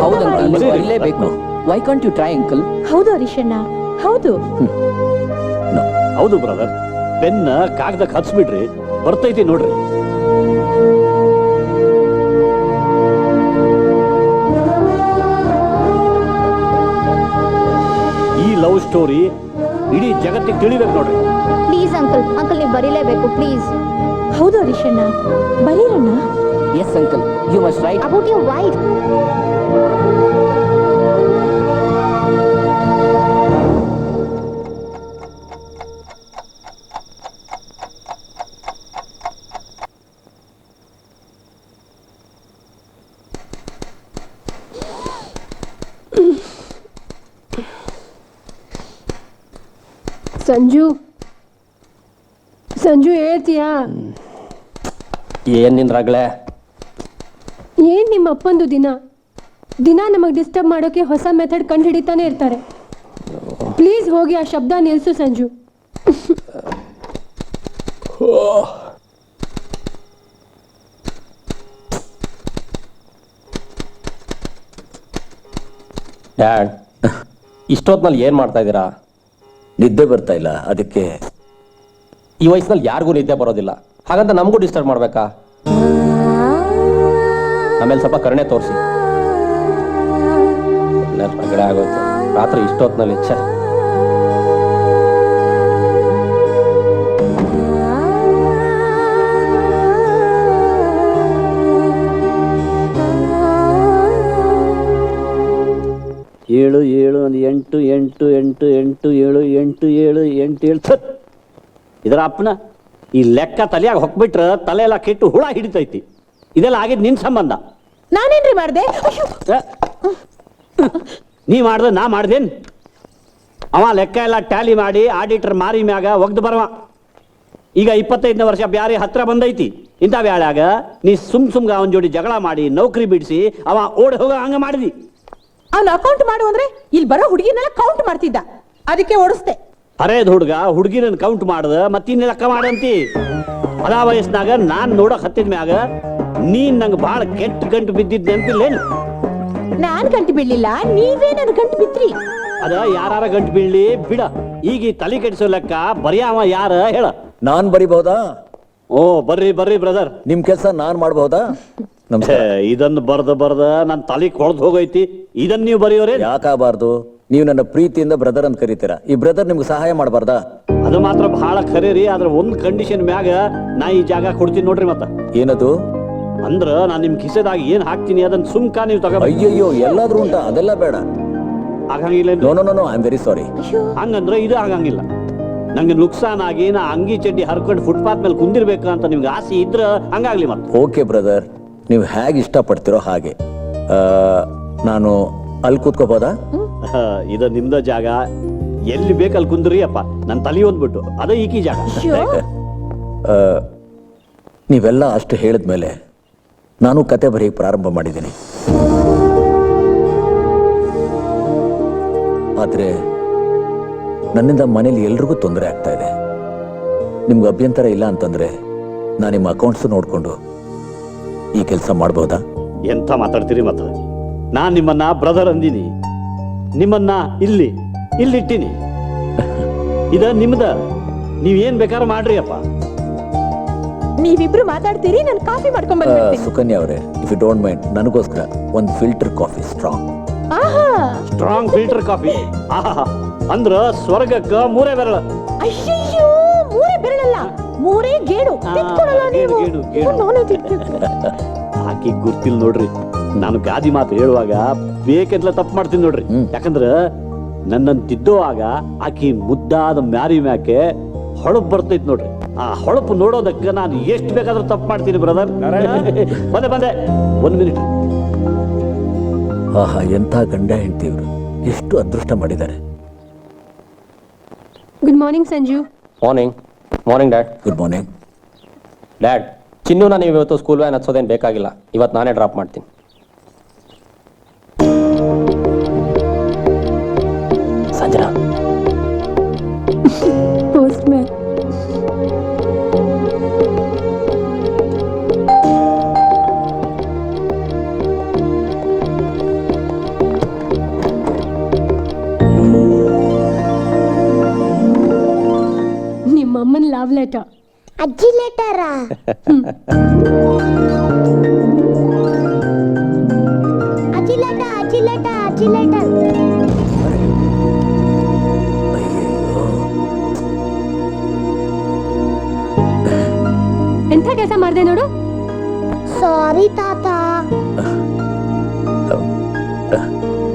ಹೌದು ಅಂಕಲ್, ನೀವು ಬರೀಲೇಬೇಕು. Why can't you try uncle? ಹೌದು ಹರೀಶ್ ಅಣ್ಣ, ಹೌದು. ಹೌದು ಬ್ರದರ್, ಪೆನ್ನ ಕಾಗದಕ್ಕೆ ಹಚ್ಬಿಡ್ರಿ, ಬರ್ತೈತಿ ನೋಡ್ರಿ. ಈ ಲವ್ ಸ್ಟೋರಿ ಇಡೀ ಜಗತ್ತಿಗೆ ತಿಳಿಬೇಕು ನೋಡ್ರಿ. ಪ್ಲೀಸ್ ಅಂಕಲ್, ನೀವು ಬರೀಲೇಬೇಕು ಪ್ಲೀಸ್. ಹೌದು ಹರೀಶ್ ಅಣ್ಣ, ಬರೀರಣ್ಣ. Yes uncle, you must write. About your wife. Sanju ಹೇಳ್ತೀಯಾ? ಏನ್ ನಿಂದ್ರಾಗ್ಲೆ? ಏನ್ ನಿಮ್ಮ ಅಪ್ಪಂದು ದಿನ ನಮಗೆ ಡಿಸ್ಟರ್ಬ್ ಮಾಡೋಕೆ ಹೊಸ ಮೆಥಡ್ ಕಂಡು ಹಿಡಿತಾನೆ ಇರ್ತಾರೆ. ಪ್ಲೀಸ್ ಹೋಗಿ ಆ ಶಬ್ದ ನಿಲ್ಸು ಸಂಜು. ಡ್ಯಾಡ್, ಇಷ್ಟೊತ್ನಲ್ಲಿ ಏನ್ ಮಾಡ್ತಾ ಇದ್ದೀರಾ? ನಿದ್ದೆ ಬರ್ತಾ ಇಲ್ಲ, ಅದಕ್ಕೆ. ಈ ವಯಸ್ಸಿನಲ್ಲಿ ಯಾರಿಗೂ ನಿದ್ದೆ ಬರೋದಿಲ್ಲ, ಹಾಗಂತ ನಮಗೂ ಡಿಸ್ಟರ್ಬ್ ಮಾಡ್ಬೇಕಾ? ಆಮೇಲೆ ಸ್ವಲ್ಪ ಕರುಣೆ ತೋರಿಸಿ. ಹೊರಗಡೆ ಆಗೋಯ್ತು ರಾತ್ರಿ ಇಷ್ಟೊತ್ನಲ್ಲಿ. ಎಂಟು ಎಂಟು ಎಂಟು ಏಳು ಎಂಟು ಏಳು ಎಂಟು ಏಳು ಥತ್. ಇದರ ಅಪ್ಪನ ಈ ಲೆಕ್ಕ ತಲೆಯಾಗ ಹೊಕ್ಬಿಟ್ರೆ ತಲೆ ಎಲ್ಲ ಕೆಟ್ಟು ಹುಳ ಹಿಡಿತೈತಿ. ಇದೆಲ್ಲ ಆಗಿದ್ದು ನಿನ್ನ ಸಂಬಂಧ. ನಾನೇನ್ರಿ ಮಾಡ್ದೆ? ನೀ ಮಾಡ್ದೆ ನಾ ಮಾಡ್ದೇನ್? ಅವ ಲೆಕ್ಕ ಎಲ್ಲ ಟ್ಯಾಲಿ ಮಾಡಿ ಆಡಿಟರ್ ಮಾರಿ ಮ್ಯಾಗ ಒಗ್ದು ಬರವ. ಈಗ 25ನೇ ವರ್ಷ ಬ್ಯಾರಿ ಹತ್ರ ಬಂದೈತಿ. ಇಂಥ ಬ್ಯಾಳ್ಯಾಗ ನೀ ಸುಮ್ಗ ಅವನ ಜೋಡಿ ಜಗಳ ಮಾಡಿ ನೌಕರಿ ಬಿಡಿಸಿ ಅವ ಓಡಿ ಹೋಗ ಹಂಗ ಮಾಡಿದಿ. ಅವ್ನು ಅಕೌಂಟ್ ಮಾಡು ಅಂದ್ರೆ ಇಲ್ಲಿ ಬರೋ ಹುಡುಗಿನೆಲ್ಲ ಕೌಂಟ್ ಮಾಡ್ತಿದ್ದ, ಅದಕ್ಕೆ ಓಡಿಸ್ದೆ. ಅರೇದ್ ಹುಡುಗಿನ ಕೌಂಟ್ ಮಾಡ್ದ ಮತ್ತಿನ್ನ ಲೆಕ್ಕ ಮಾಡಂತಿ. ಅದ ವಯಸ್ಸಿನಾಗ ನಾನ್ ನೋಡಕ್ ಹತ್ತಿದ ಮ್ಯಾಗ ನೀನ್ ನಂಗೆ ಭಾಳ ಕೆಟ್ಟ ಗಂಟು ಬಿದ್ದಿದ್ ನೆನಪಿಲ್ಲೇನು? ನಾನ್ ಗಂಟು ಬೀಳಿಲ್ಲ, ನೀವೇ ನನ್ ಗಂಟು ಬಿದ್ರಿ. ಅದ ಯಾರ ಗಂಟು ಬೀಳ್ಲಿ ಬಿಡ. ಈಗ ಈ ತಲೆ ಕೆಡಿಸೋ ಲೆಕ್ಕ ಬರಿಯಾವ ಯಾರ ಹೇಳ? ನಾನ್ ಬರಿಬಹುದಾ? ಓ ಬರ್ರಿ ಬರ್ರಿ ಬ್ರದರ್, ನಿಮ್ ಕೆಲಸ ನಾನ್ ಮಾಡಬಹುದಾ? ಇದನ್ನ ಬರ್ದ ನನ್ ತಲೆ ಕೊಳ್ದು ಹೋಗೈತಿ. ಇದನ್ನ ನೀವು ಬರೆಯೋರೇ? ಯಾಕಾಗಬಾರ್ದು? ನೀವು ನನ್ನ ಪ್ರೀತಿಯಿಂದ ಬ್ರದರ್ ಅಂತ ಕರೀತೀರಾ. ಈ ಬ್ರದರ್ ನಿಮ್ಗೆ ಸಹಾಯ ಮಾಡಬಾರ್ದಾ? ಅದು ಮಾತ್ರ ಬಹಳ ಖರೆ ರೀ. ಆದ್ರೆ ಒಂದ್ ಕಂಡೀಷನ್ ಮ್ಯಾಗ ನಾ ಈ ಜಾಗ ಕೊಡ್ತೀನಿ ನೋಡ್ರಿ. ಮತ್ತ ಏನದು? ಅಂದ್ರ ನಾನ್ ನಿಮ್ ಕಿಸೆದಾಗ ಏನ್ ಹಾಕ್ತೀನಿ ಅದನ್ನ ಸುಮ್ಕ ನೀವು ತಗೋ. ಅಯ್ಯಯ್ಯೋ, ಎಲ್ಲಾದ್ರೂ ಉಂಟಾ? ಅದೆಲ್ಲ ಬೇಡ. ಆಗಂಗಿಲ್ಲ. No no no, I am very sorry. ಹಂಗಂದ್ರೆ ಇದು ಆಗಂಗಿಲ್ಲ. ನಂಗೆ ನುಕ್ಸಾನ್ ಆಗಿ ನಾ ಅಂಗಿ ಚಡ್ಡಿ ಹರ್ಕೊಂಡು ಫುಟ್ಪಾತ್ ಮೇಲೆ ಕುಂದಿರ್ಬೇಕು ಅಂತ ನಿಮ್ಗೆ ಆಸೆ ಇದ್ರ ಹಂಗಾಗ್ಲಿ. ಮತ್ತೆ ಓಕೆ ಬ್ರದರ್, ನೀವು ಹೇಗೆ ಇಷ್ಟಪಡ್ತಿರೋ ಹಾಗೆ. ನಾನು ಅಲ್ಲಿ ಕೂತ್ಕೋಬೋದಾ? ಇದು ನಿಮ್ದ ಜಾಗ, ಎಲ್ಲಿ ಬೇಕಲ್ಲಿ ಕುಂದ್ರಿ ಅಪ್ಪ. ನನ್ ತಲೆ ಒಂದ್ಬಿಟ್ಟು ಅದೇ ಈಕಿ ಜಾಗ. ನೀವೆಲ್ಲ ಅಷ್ಟು ಹೇಳಿದ್ಮೇಲೆ ನಾನು ಕತೆ ಬರೆಯಕ್ಕೆ ಪ್ರಾರಂಭ ಮಾಡಿದ್ದೀನಿ. ಆದ್ರೆ ನನ್ನಿಂದ ಮನೇಲಿ ಎಲ್ರಿಗೂ ತೊಂದರೆ ಆಗ್ತಾ ಇದೆ. ನಿಮ್ಗೆ ಅಭ್ಯಂತರ ಇಲ್ಲ ಅಂತಂದ್ರೆ ನಾನು ನಿಮ್ಮ ಅಕೌಂಟ್ಸ್ ನೋಡ್ಕೊಂಡು ಈ ಕೆಲಸ ಮಾಡ್ಬೋದಾ? ಎಂತ ಮಾತಾಡ್ತೀರಿ? ಮತ್ತ ನಾನ್ ನಿಮ್ಮನ್ನ ಬ್ರದರ್ ಅಂದಿನಿ, ನಿಮ್ಮನ್ನ ಇಲ್ಲಿಟ್ಟಿನಿ. ಇದ ನಿಮ್ದ, ನೀವೇನ್ ಬೇಕಾದ್ರೂ ಮಾಡ್ರಿ ಅಪ್ಪ. ನೀವಿಬ್ರು ಮಾತಾಡ್ತೀರಿ, ನಾನು ಕಾಫಿ ಮಾಡ್ಕೊಂಡ್ ಬಂದ್ಬಿಡ್ತೀನಿ. ಸುಕನ್ಯಾ ಅವರೇ, ಇಫ್ ಯು ಡೋಂಟ್ ಮೈಂಡ್, ನನಗೋಸ್ಕರ ಒಂದು filter coffee strong. Strong filter coffee. ಅಂದ್ರ ಸ್ವರ್ಗಕ್ಕ ಮೂರೇ ಬೆರಳ. ಅಯ್ಯಯ್ಯೋ, ಮೂರೇ ಬೆರಳಲ್ಲ, ಮೂರೇ ಗೇಡು. ತಿಳ್ಕೊಳಲ್ಲ ನೀವು. ನಾನೇ ತಿಳ್ಕೊಳ್ತೀನಿ. ಆಕಿ ಗುರ್ತಿಲ್ ನೋಡ್ರಿ. ನಾನು ಗಾದಿ ಮಾತು ಹೇಳುವಾಗ ಬೇಕೆಂದ್ಲ ತಪ್ಪು ಮಾಡ್ತೀನಿ ನೋಡ್ರಿ. ಯಾಕಂದ್ರ ನನ್ನನ್ನು ತಿದ್ದೋವಾಗ ಆಕಿ ಮುದ್ದಾದ ಮ್ಯಾರಿ ಮ್ಯಾಕೆ ಹೊಳಪು ಬರ್ತೈತಿ ನೋಡ್ರಿ. ಆ ಹೊಳಪು ನೋಡೋದಕ್ಕೆ ನಾನು ಎಷ್ಟು ಬೇಕಾದ್ರೂ ತಪ್ಪು ಮಾಡ್ತೀನಿ ಬ್ರದರ್. ಬಂದೆ 1 ಮಿನಿಟ್. ಆಹಾ, ಎಂಥ ಗಂಡ ಹೆಂಡತಿ ಇವರು, ಎಷ್ಟು ಅದೃಷ್ಟ ಮಾಡಿದ್ದಾರೆ. Good morning Sanju. Morning. Morning dad. Good morning dad. ಚಿನ್ನೂನ ನೀವು ಇವತ್ತು ಸ್ಕೂಲ್ ವ್ಯಾನ್ ಹತ್ಸೋದೇನು ಬೇಕಾಗಿಲ್ಲ, ಇವತ್ತು ನಾನೇ ಡ್ರಾಪ್ ಮಾಡ್ತೀನಿ. ಸಂಜನಾ. Postman. ನಿಮ್ಮಮ್ಮನ ಲವ್ ಲೆಟರ್. ಅಜ್ಜಿ ಲೆಟರಾ? ಅಜ್ಜಿ ಲೆಟರ್, ಅಜ್ಜಿ ಲೆಟರ್, ಅಜ್ಜಿ ಲೆಟರ್. ಎಂಥ ಕೆಲಸ ಮಾಡಿದೆ ನೋಡು. ಸಾರಿ ತಾತ.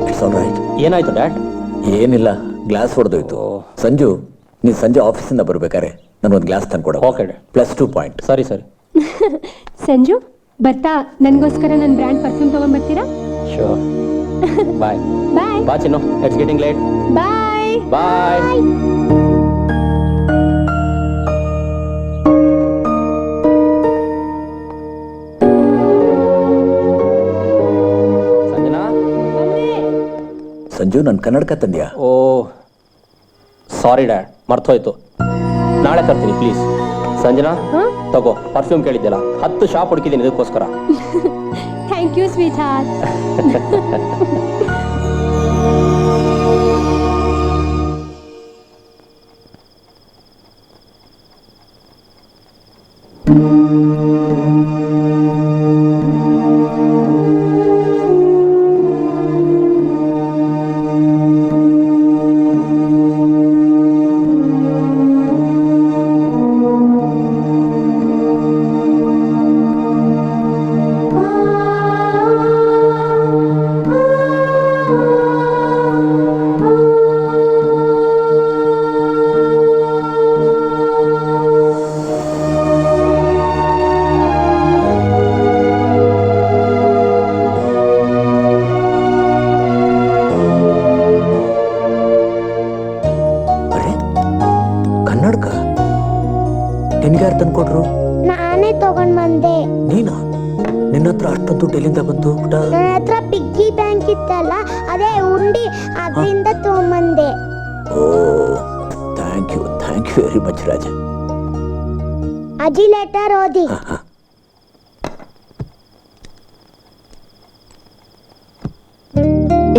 It's all right. ಏನಾಯ್ತು ಡ್ಯಾಡ್? ಏನಿಲ್ಲ, ಗ್ಲಾಸ್ ಹೊಡೆದೋಯ್ತು. ಸಂಜು, ನೀನು ಸಂಜೆ ಆಫೀಸಿಂದ ಬರ್ಬೇಕಾರೆ ನನಗೊಂದು ಗ್ಲಾಸ್ ತಂದ್ಕೊಡ. Okay +2 point. ಸರಿ. ಸಂಜು, ಬರ್ತಾ ನನಗೋಸ್ಕರ ನನ್ನ ಬ್ರ್ಯಾಂಡ್ ಪರ್ಫ್ಯೂಮ್ ತಗೊಂಡ್ಬರ್ತೀರಾ? ಶೋರ್. ಬಾಯ್. ಬಾಯ್. ಬಾ ಚಿನ್ನು, ಇಟ್ಸ್ ಗೆಟಿಂಗ್ ಲೇಟ್. ಬಾಯ್. ಬಾಯ್. ಸಂಜನಾ. ಸಂಜು, ನನ್ನ ಕನ್ನಡಕ ತಂದ್ಯಾ? ಓ ಸಾರಿ ಡ್ಯಾಡ್, ಮರ್ತೋಯ್ತು. ನಾಳೆ ತರ್ತೀನಿ ಪ್ಲೀಸ್. ಸಂಜನಾ, ತಗೋ ಪರ್ಫ್ಯೂಮ್ ಕೇಳಿದ್ಯಲ್ಲ, 10 ಶಾಪ್ ಹುಡುಕಿದ್ದೀನಿ ಇದಕ್ಕೋಸ್ಕರ. Thank you sweetheart. ನಿನ್ಗೆ ಯಾರು ತಂದ್ಕೊಟ್ರು? ನಾನೇ ತಗೊಂಡ್ ಬಂದೆ. ನೀನಾ? ನಿನ್ನ ಹತ್ರ ಅಷ್ಟೊಂದು ದುಡ್ಡು ಎಲ್ಲಿಂದ ಬಂತು ಪುಟ? ನನ್ನ ಹತ್ರ ಪಿಗ್ಗಿ ಬ್ಯಾಂಕ್ ಇತ್ತಲ್ಲ, ಅದೇ ಉಂಡಿ, ಅದರಿಂದ ತಗೊಂಬಂದೆ. ಓ, ಥ್ಯಾಂಕ್ ಯು ವೆರಿ ಮಚ್ ರಾಜ. ಅಜ್ಜಿ ಲೆಟರ್ ಓದಿ.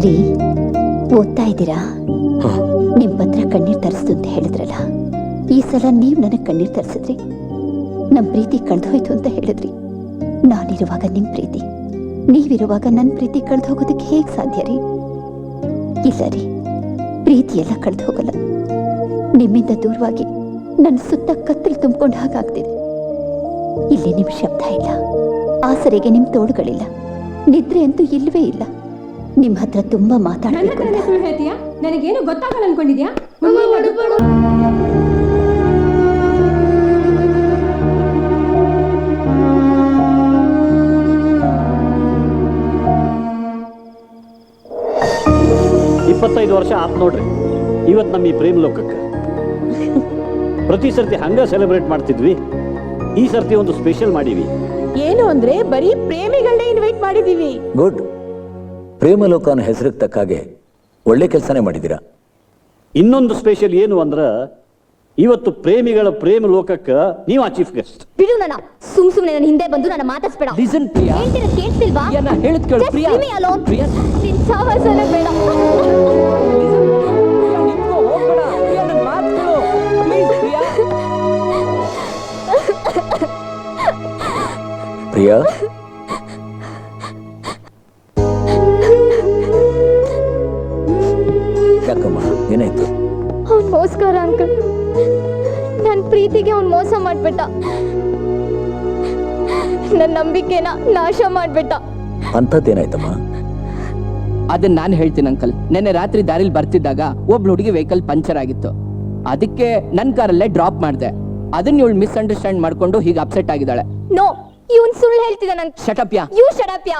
ರೀ, ಓದ್ತಾ ಇದ್ದೀರಾ? ನಿಮ್ ಪತ್ರ ಕಣ್ಣೀರ್ ತರಿಸ್ತು ಅಂತ ಹೇಳಿದ್ರಲ್ಲ, ಈ ಸಲ ನೀವ್ ನನಗ್ ಕಣ್ಣೀರ್ ತರಿಸಿದ್ರಿ. ನಮ್ ಪ್ರೀತಿ ಕಳ್ದೋಯ್ತು ಅಂತ ಹೇಳಿದ್ರಿ. ನಾನಿರುವಾಗ ನಿಮ್ ಪ್ರೀತಿ, ನೀವಿರುವಾಗ ನನ್ ಪ್ರೀತಿ ಕಳ್ದು ಹೋಗೋದಕ್ಕೆ ಹೇಗ್ ಸಾಧ್ಯ ರೀ? ಇಲ್ಲ ರೀ, ಪ್ರೀತಿ ಎಲ್ಲ ಕಳ್ದು ಹೋಗಲ್ಲ. ನಿಮ್ಮಿಂದ ದೂರವಾಗಿ ನನ್ನ ಸುತ್ತ ಕತ್ತಲು ತುಂಬಿಕೊಂಡ ಹಾಗಾಗ್ತಿದೆ. ಇಲ್ಲಿ ನಿಮ್ ಶಬ್ದ ಇಲ್ಲ, ಆಸರೆಗೆ ನಿಮ್ ತೋಡುಗಳಿಲ್ಲ, ನಿದ್ರೆ ಅಂತೂ ಇಲ್ವೇ ಇಲ್ಲ. ನಿಮ್ ಹತ್ರ ತುಂಬಾ ಮಾತಾಡ್ಬೇಕು. ನನಗೇನು ಗೊತ್ತಾಗಲ್ಲ ಅನ್ಕೊಂಡಿದ್ಯಾ? ಇಪ್ಪತ್ತೈದು ವರ್ಷ ಆತ್ ನೋಡ್ರಿ ಇವತ್ತು ನಮ್ಮ ಈ ಪ್ರೇಮ ಲೋಕಕ್ಕೆ. ಪ್ರತಿ ಸರ್ತಿ ಹಂಗ ಸೆಲೆಬ್ರೇಟ್ ಮಾಡ್ತಿದ್ವಿ, ಈ ಸರ್ತಿ ಒಂದು ಸ್ಪೆಷಲ್ ಮಾಡೀವಿ. ಏನು ಅಂದ್ರೆ ಬರೀ ಪ್ರೇಮಿಗಳನ್ನೇ ಇನ್ವೈಟ್ ಮಾಡಿದೀವಿ. ಗುಡ್. ಪ್ರೇಮಲೋಕನ ಹೆಸರಿಗೆ ತಕ್ಕಾಗೆ ಒಳ್ಳೆ ಕೆಲಸನೇ ಮಾಡಿದ್ದೀರಾ. ಇನ್ನೊಂದು ಸ್ಪೆಷಲ್ ಏನು ಅಂದ್ರ, ಇವತ್ತು ಪ್ರೇಮಿಗಳ ಪ್ರೇಮ ಲೋಕಕ್ಕೆ ನೀವು ಆ ಚೀಫ್ ಗೆಸ್ಟ್. ಬಿಡು ನನ್ನ, ಸುಮ್ನೆ ನನ್ನ ಹಿಂದೆ ಬಂದು ನನ್ನ ಮಾತಾಡ್ಸ್ಬೇಡ. ಲಿಸನ್ ಪ್ರಿಯಾ, ಕೇಳ್ತಿಲ್ವಾ? ನಾ ಹೇಳಿದ್ ಕೇಳು ಪ್ರಿಯಾ. ಪ್ರಿಯಾ, ನಿನ್ ಸಾವಾಸನೆ ಬೇಡ. ನಿಂತ್ಕೋ, ಹೋಗ್ಬೇಡ. ಪ್ರಿಯಾ, ನನ್ ಮಾತ್ ಕೇಳು. Please, ಪ್ರಿಯಾ. ಪ್ರಿಯಾ, ಯಾಕಮ್ಮ, ಏನಾಯ್ತು? ಅವನಿಗೋಸ್ಕರ ಅಂಕಲ್, ನನ್ನ ಪ್ರೀತಿಗೆ ಅವ್ನು ಮೋಸ ಮಾಡ್ಬಿಟ್ಟ. ನನ್ನ ನಂಬಿಕೆನ ನಾಶ ಮಾಡ್ಬಿಟ್ಟ. ಅಂಥದ್ದೇನಾಯ್ತಮ್ಮ? ಅದನ್ನ ನಾನು ಹೇಳ್ತೀನಿ ಅಂಕಲ್. ನೆನ್ನೆ ರಾತ್ರಿ ದಾರಿಲಿ ಬರ್ತಿದ್ದಾಗ ಒಬ್ಳು ಹುಡುಗಿ ವೆಹಿಕಲ್ ಪಂಚರ್ ಆಗಿತ್ತು. ಅದಕ್ಕೆ ನನ್ನ ಕಾರಲ್ಲೇ ಡ್ರಾಪ್ ಮಾಡಿದೆ. ಅದನ್ನ ಇವಳು ಮಿಸ್ಅಂಡರ್ಸ್ಟ್ಯಾಂಡ್ ಮಾಡ್ಕೊಂಡು ಹೀಗೆ ಅಪ್ಸೆಟ್ ಆಗಿದ್ದಾಳೆ. ನೋ, ಇವನ್ ಸುಳ್ಳು ಹೇಳ್ತಿದ್ದ. ನನ್ ಶಟಪ್ಯಾ. ಯು ಶಟಪ್ಯಾ.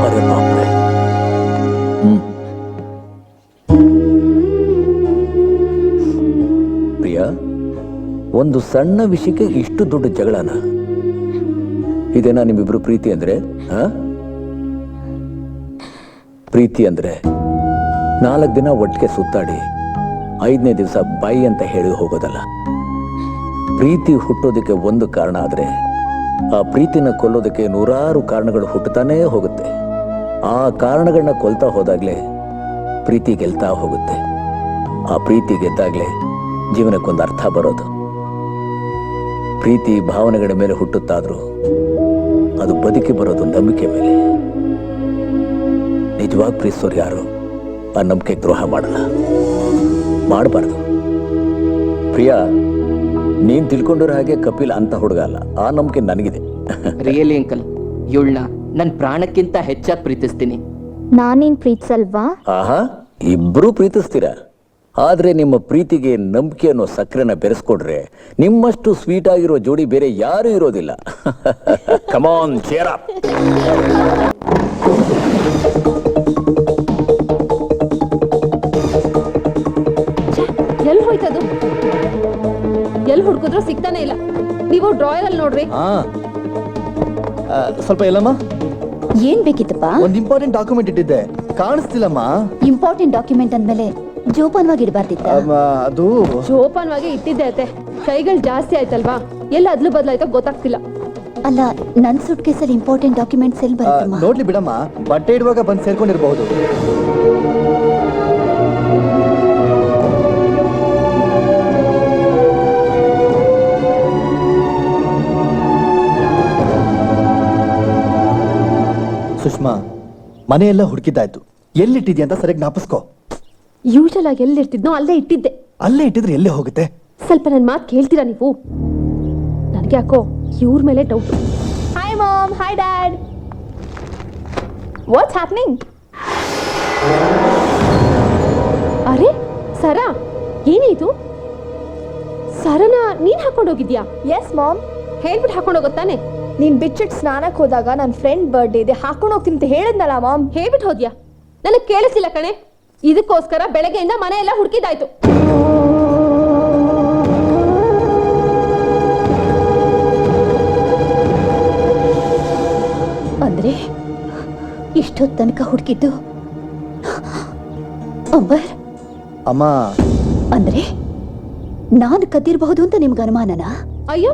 ಅರೆ ಬಾಪ್ರೆ. ಪ್ರಿಯಾ, ಒಂದು ಸಣ್ಣ ವಿಷಯಕ್ಕೆ ಇಷ್ಟು ದೊಡ್ಡ ಜಗಳನ? ಇದೇನಾ ನಿಮ್ಮಿಬ್ರು ಪ್ರೀತಿ ಅಂದ್ರೆ? ಪ್ರೀತಿ ಅಂದ್ರೆ 4 ದಿನ ಒಟ್ಟಿಗೆ ಸುತ್ತಾಡಿ 5ನೇ ದಿವಸ ಬೈ ಅಂತ ಹೇಳಿ ಹೋಗೋದಲ್ಲ. ಪ್ರೀತಿ ಹುಟ್ಟೋದಕ್ಕೆ ಒಂದು ಕಾರಣ ಆದ್ರೆ ಆ ಪ್ರೀತಿನ ಕೊಲ್ಲೋದಕ್ಕೆ 100 ಕಾರಣಗಳು ಹುಟ್ಟುತ್ತಾನೇ ಹೋಗುತ್ತೆ. ಆ ಕಾರಣಗಳನ್ನ ಕೊಲ್ತಾ ಹೋದಾಗ್ಲೇ ಪ್ರೀತಿ ಗೆಲ್ತಾ ಹೋಗುತ್ತೆ. ಆ ಪ್ರೀತಿ ಗೆದ್ದಾಗ್ಲೇ ಜೀವನಕ್ಕೊಂದು ಅರ್ಥ ಬರೋದು. ಪ್ರೀತಿ ಭಾವನೆಗಳ ಮೇಲೆ ಹುಟ್ಟುತ್ತಾದ್ರೂ ಅದು ಬದುಕಿ ಬರೋದು ನಂಬಿಕೆ ಮೇಲೆ. ನಿಜವಾಗಿ ಪ್ರೀತಿಸೋರು ಯಾರು ಆ ನಂಬಿಕೆ ದ್ರೋಹ ಮಾಡಲ್ಲ, ಮಾಡಬಾರ್ದು. ಪ್ರಿಯಾ, ನೀನ್ ತಿಳ್ಕೊಂಡಿರೋ ಹಾಗೆ ಕಪಿಲ್ ಅಂತ ಹುಡುಗ ಅಲ್ಲ. ಆ ನಂಬಿಕೆ ನನಗಿದೆ. ರಿಯಲಿ ಅಂಕಲ್, ಇವಳನ್ನ ನನ್ನ ಪ್ರಾಣಕ್ಕಿಂತ ಹೆಚ್ಚಾಗಿ ಪ್ರೀತಿಸ್ತೀನಿ. ನಾನೇನ್ ಪ್ರೀತಿಸಲ್ವಾ? ಆಹಾ, ಇಬ್ರು ಪ್ರೀತಿಸ್ತೀರಾ. ಆದ್ರೆ ನಿಮ್ಮ ಪ್ರೀತಿಗೆ ನಂಬಿಕೆ ಅನ್ನೋ ಸಕ್ಕರೆನ ಬೆರೆಸ್ಕೊಡ್ರೆ ನಿಮ್ಮಷ್ಟು ಸ್ವೀಟ್ ಆಗಿರೋ ಜೋಡಿ ಬೇರೆ ಯಾರು ಇರೋದಿಲ್ಲ. ಕಮಾನ್, ಚೇರ್ ಅಪ್. ಎಲ್ಲಿ ಹೋಯ್ತದು? ಎಲ್ಲಿ ಹುಡುಕಿದ್ರು ಸಿಗ್ತಾನೆ ಇಲ್ಲ. ನೀವು ಡ್ರಾಯರ್ ಅಲ್ಲಿ ನೋಡ್ರಿ. ಸ್ವಲ್ಪ ಎಲ್ಲಮ್ಮ, ಏನ್ ಬೇಕಿತ್ತಪ್ಪ? ಒಂದು ಇಂಪಾರ್ಟೆಂಟ್ ಡಾಕ್ಯುಮೆಂಟ್ ಇಟ್ಟಿದ್ದೆ, ಕಾಣಿಸ್ತಿಲ್ಲಮ್ಮ. ಇಂಪಾರ್ಟೆಂಟ್ ಡಾಕ್ಯುಮೆಂಟ್ ಅಂದ್ಮೇಲೆ ಜೋಪಾನವಾಗಿ ಇಡಬಾರ್ದಿತ್ತ? ಅದು ಜೋಪಾನವಾಗಿ ಇಟ್ಟಿದ್ದೆ ಅತ್ತೆ. ಕೈಗಳು ಜಾಸ್ತಿ ಆಯ್ತಲ್ವಾ, ಎಲ್ಲ ಅದ್ಲು ಬದಲಾಯ್ತಾ ಗೊತ್ತಾಗ್ತಿಲ್ಲ. ಅಲ್ಲ, ನನ್ ಸೂಟ್ ಕೇಸಲ್ಲಿ ಇಂಪಾರ್ಟೆಂಟ್ ಡಾಕ್ಯುಮೆಂಟ್ಸ್ ಎಲ್ಲಿ ಬರುತ್ತಮ್ಮ? ನೋಡ್ಲಿ ಬಿಡಮ್ಮ, ಬಟ್ಟೆ ಇಡುವಾಗ ಬಂದು ಸೇರ್ಕೊಂಡಿರಬಹುದು. ಸುಷ್ಮಾ, ಮನೆಯೆಲ್ಲ ಹುಡುಕಿದ್ದಾಯ್ತು. ಎಲ್ಲಿಟ್ಟಿದ್ಯಾ ಅಂತ ಸರಿಯಾಗಿ ಜ್ಞಾಪಿಸ್ಕೋ. ಯೂಶಲ್ ಆಗಿ ಎಲ್ಲಿರ್ತಿದ್ನೋ ಅಲ್ಲೇ ಇಟ್ಟಿದ್ದೆ. ಅಲ್ಲೇ ಇಟ್ಟಿದ್ರೆ ಎಲ್ಲೇ ಹೋಗುತ್ತೆ? ಸ್ವಲ್ಪ ನನ್ನ ಮಾತು ಕೇಳ್ತೀರಾ ನೀವು? ನನ್ಗೆ ಯಾಕೋ ಇವ್ರ ಮೇಲೆ doubt. Hi ma'am, hi dad. What's happening? ಅರೆ ಸರಾ, ಏನಿದು? ಸರನ ನೀನ್ ಹಾಕೊಂಡೋಗಿದ್ಯಾ? S ma'am. ಹೇಳ್ಬಿಟ್ಟು ಹಾಕೊಂಡೋಗುತ್ತಾನೆ. ನೀನ್ ಬಿಚ್ಚಿಟ್ ಸ್ನಾನಕ್ಕೆ ಹೋದಾಗ ನನ್ನ ಫ್ರೆಂಡ್ ಬರ್ಡೇ ಇದೆ, ಹಾಕೊಂಡು ಹೋಗ್ತೀನಿ ಅಂತ ಹೇಳಿದ್ನಲ್ಲ ಮಾಮ್. ಹೇಳ್ಬಿಟ್ಟು ಹೋದ್ಯಾ? ನನಗೆ ಕೇಳಿಸಿಲ್ಲ ಕಣೆ. ಇದಕ್ಕೋಸ್ಕರ ಬೆಳಗ್ಗೆಯಿಂದ ಮನೆ ಎಲ್ಲ ಹುಡುಕಿದಾಯ್ತು. ಇಷ್ಟೊತ್ತು ತನಕ ಹುಡುಕಿದ್ದು ಅಂಬರ್ ಅಮ್ಮ ಅಂದ್ರೆ ನಾನು ಕದ್ದಿರಬಹುದು ಅಂತ ನಿಮ್ಗೆ ಅನುಮಾನನಾ? ಅಯ್ಯೋ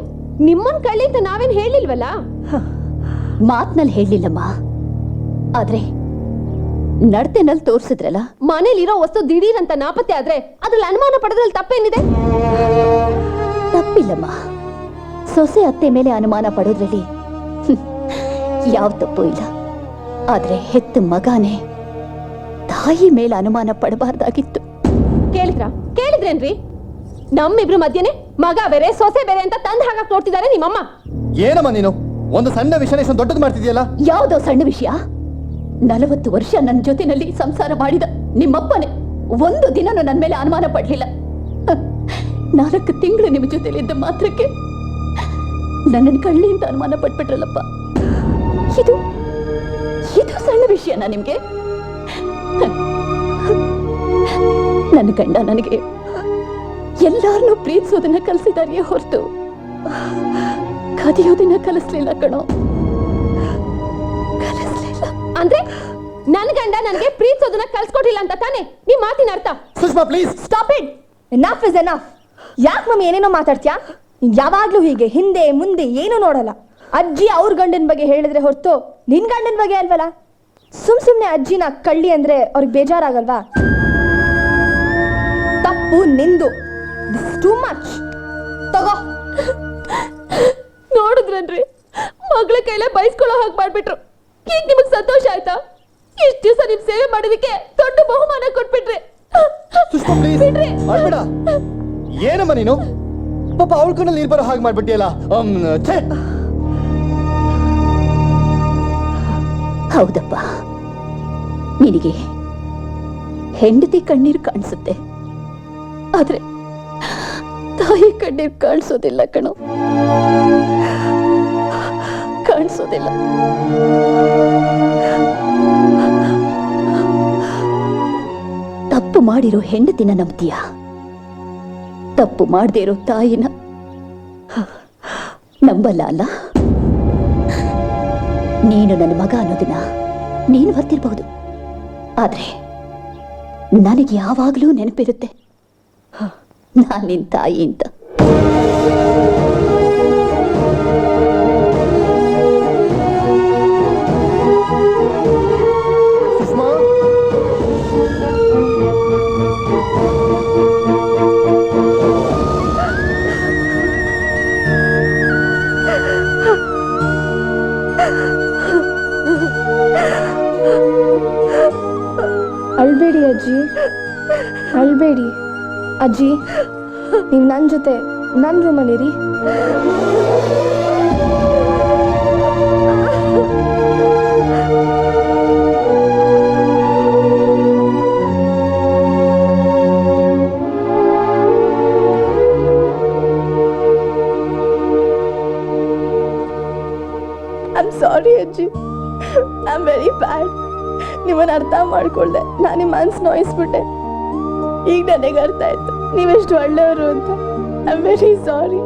ನಿಮ್ಮನ್ ಕಳ್ಳಿ ಅಂತ ನಾವೇನ್ ಹೇಳಿಲ್ವಲ್ಲ. ಮಾತ್ನಲ್ಲಿ ಹೇಳಿಲ್ಲಮ್ಮ, ಆದ್ರೆ ನಡತೆನಲ್ಲಿ ತೋರ್ಸಿದ್ರಲ್ಲ. ಮನೇಲಿರೋ ವಸ್ತು ದಿಢೀರ್ ಅಂತ ನಾಪತ್ತೆ ಆದ್ರೆ ಅದ್ರಲ್ಲಿ ಅನುಮಾನ ಪಡೆದ್ರಲ್ಲಿ ತಪ್ಪೇನಿದೆ? ತಪ್ಪಿಲ್ಲಮ್ಮ, ಸೊಸೆ ಅತ್ತೆ ಮೇಲೆ ಅನುಮಾನ ಪಡೋದ್ರಲ್ಲಿ ಯಾವ ತಪ್ಪು ಇಲ್ಲ. ಆದ್ರೆ ಹೆತ್ತ ಮಗನೇ ತಾಯಿ ಮೇಲೆ ಅನುಮಾನ ಪಡಬಾರ್ದಾಗಿತ್ತು. ಕೇಳಿದ್ರೇನ್ರಿ? ನಮ್ಮಿಬ್ರು ಮಧ್ಯನೆ ಮಗ ಬೇರೆ ಸೊಸೆ ಬೇರೆ ಅಂತ ತಂದ್ ಹಾಕಕ್ ನೋಡ್ತಿದ್ದಾರೆ ನಿಮ್ಮಮ್ಮ. ಏನಮ್ಮ ನೀನು ಒಂದು ಸಣ್ಣ ವಿಷಯ ಇಷ್ಟೊಂದು ದೊಡ್ಡದು ಮಾಡ್ತಿದ್ಯಲ್ಲ? ಯಾವುದೋ ಸಣ್ಣ ವಿಷಯ? 40 ವರ್ಷ ನನ್ನ ಜೊತೆನಲ್ಲಿ ಸಂಸಾರ ಮಾಡಿದ ನಿಮ್ಮಪ್ಪನೇ ಒಂದು ದಿನನೂ ನನ್ನ ಮೇಲೆ ಅನುಮಾನ ಪಡ್ಲಿಲ್ಲ. 4 ತಿಂಗಳು ನಿಮ್ಮ ಜೊತೆಲಿದ್ದ ಮಾತ್ರಕ್ಕೆ ನನ್ನನ್ನು ಕಳ್ಳಿಯಿಂದ ಅನುಮಾನ ಪಟ್ಬಿಟ್ರಲ್ಲಪ್ಪ. ಇದು ಸಣ್ಣ ವಿಷಯನಾ ನಿಮ್ಗೆ? ನನ್ನ ಗಂಡ ನನಗೆ ಎಲ್ಲಾರನ್ನೂ ಪ್ರೀತಿಸೋದನ್ನ ಕಲಿಸಿದಾರಿಯೇ ಹೊರತು ಕದಿಯೋದನ್ನ ಕಲಿಸ್ಲಿಲ್ಲ ಕಣೋ. ಅಂದ್ರೆ ನನ್ ಗಂಡ ನನಗೆ ಪ್ರೀತಿಸೋದನ್ನ ಕಲ್ಸ್ಕೊಟ್ಟಿಲ್ಲ ಅಂತ ತಾನೆ ನಿಮ್ ಮಾತಿನ ಅರ್ಥ? Sushma please stop it. Enough is enough. ಯಾಕೆ ಮಮ್ಮಿ ಏನೇನೋ ಮಾತಾಡ್ತೀಯಾ? ಯಾವಾಗ್ಲೂ ಹೀಗೆ ಹಿಂದೆ ಮುಂದೆ ಏನು ನೋಡಲ್ಲ. ಅಜ್ಜಿ ಅವ್ರ ಗಂಡನ ಬಗ್ಗೆ ಹೇಳಿದ್ರೆ ಹೊರತು ನಿನ್ ಗಂಡನ ಬಗ್ಗೆ ಅಲ್ವಲ್ಲ. ಸುಮ್ನೆ ಅಜ್ಜಿನ ಕಳ್ಳಿ ಅಂದ್ರೆ ಅವ್ರಿಗೆ ಬೇಜಾರಾಗಲ್ವಾ? ತಪ್ಪು ನಿಂದು. This too much. ತಗೋ. ನೋಡಿದ್ರನ್ರಿ, ಮಗಳ ಕೈಲೇ ಬಯಸ್ಕೊಳ್ಳೋ ಹಾಗೆ ಮಾಡ್ಬಿಟ್ರು. ಈಗ ನಿಮಗ್ ಸಂತೋಷ ಆಯ್ತಾ? ಇಷ್ಟ ದಿವಸ ನಿಮ್ ಸೇವೆ ಮಾಡೋದಕ್ಕೆ ದೊಡ್ಡ ಬಹುಮಾನ ಕೊಟ್ಬಿಟ್ರಿ. ಸುಷ್ಮಾ ಪ್ಲೀಸ್ ಮಾಡ್ಬೇಡ. ಏನಮ್ಮ ನೀನು ಪಾಪ ಅವಳ ಕಣ್ಣಲ್ಲಿ ನೀರು ಬರೋ ಹಾಗೆ ಮಾಡ್ಬಿಟ್ಟಿಯಲ್ಲ. ಹೌದಪ್ಪ, ನಿನಗೆ ಹೆಂಡತಿ ಕಣ್ಣೀರು ಕಾಣಿಸುತ್ತೆ, ಆದ್ರೆ ತಾಯಿ ಕಣ್ಣೀರು ಕಾಣಿಸೋದಿಲ್ಲ ಕಣೋ, ಕಾಣಿಸೋದಿಲ್ಲ. ತಪ್ಪು ಮಾಡಿರೋ ಹೆಂಡತಿನ ನಂಬ್ತೀಯ, ತಪ್ಪು ಮಾಡದೇ ಇರೋ ತಾಯಿನ ನಂಬಲ್ಲ ಅಲ್ಲ? ನೀನು ನನ್ನ ಮಗ ಅನ್ನೋದನ್ನ ನೀನು ಬರ್ತಿರ್ಬಹುದು, ಆದ್ರೆ ನನಗೆ ಯಾವಾಗಲೂ ನೆನಪಿರುತ್ತೆ ನಾನು ನಿನ್ ತಾಯಿ ಅಂತ. ಅಳ್ಬೇಡಿ ಅಜ್ಜಿ, ಅಳ್ಬೇಡಿ. ಅಜ್ಜಿ, ನೀವು ನನ್ನ ಜೊತೆ ನನ್ನ ರೂಮಲ್ಲಿರಿ. ಐಮ್ ಸಾರಿ ಅಜ್ಜಿ, ಐ ಆಮ್ ವೆರಿ ಬ್ಯಾಡ್. ನಿಮ್ಮನ್ನು ಅರ್ಥ ಮಾಡ್ಕೊಳ್ದೆ ನಾನು ನಿಮ್ಮ ಮನ್ಸು ನೋಯಿಸ್ಬಿಟ್ಟೆ. ಈಗ ನನಗೆ ಅರ್ಥ ಆಯ್ತು ನೀವೆಷ್ಟು ಒಳ್ಳೆಯವರು ಅಂತ. ಐ ಆಮ್ ವೆರಿ ಸಾರಿ.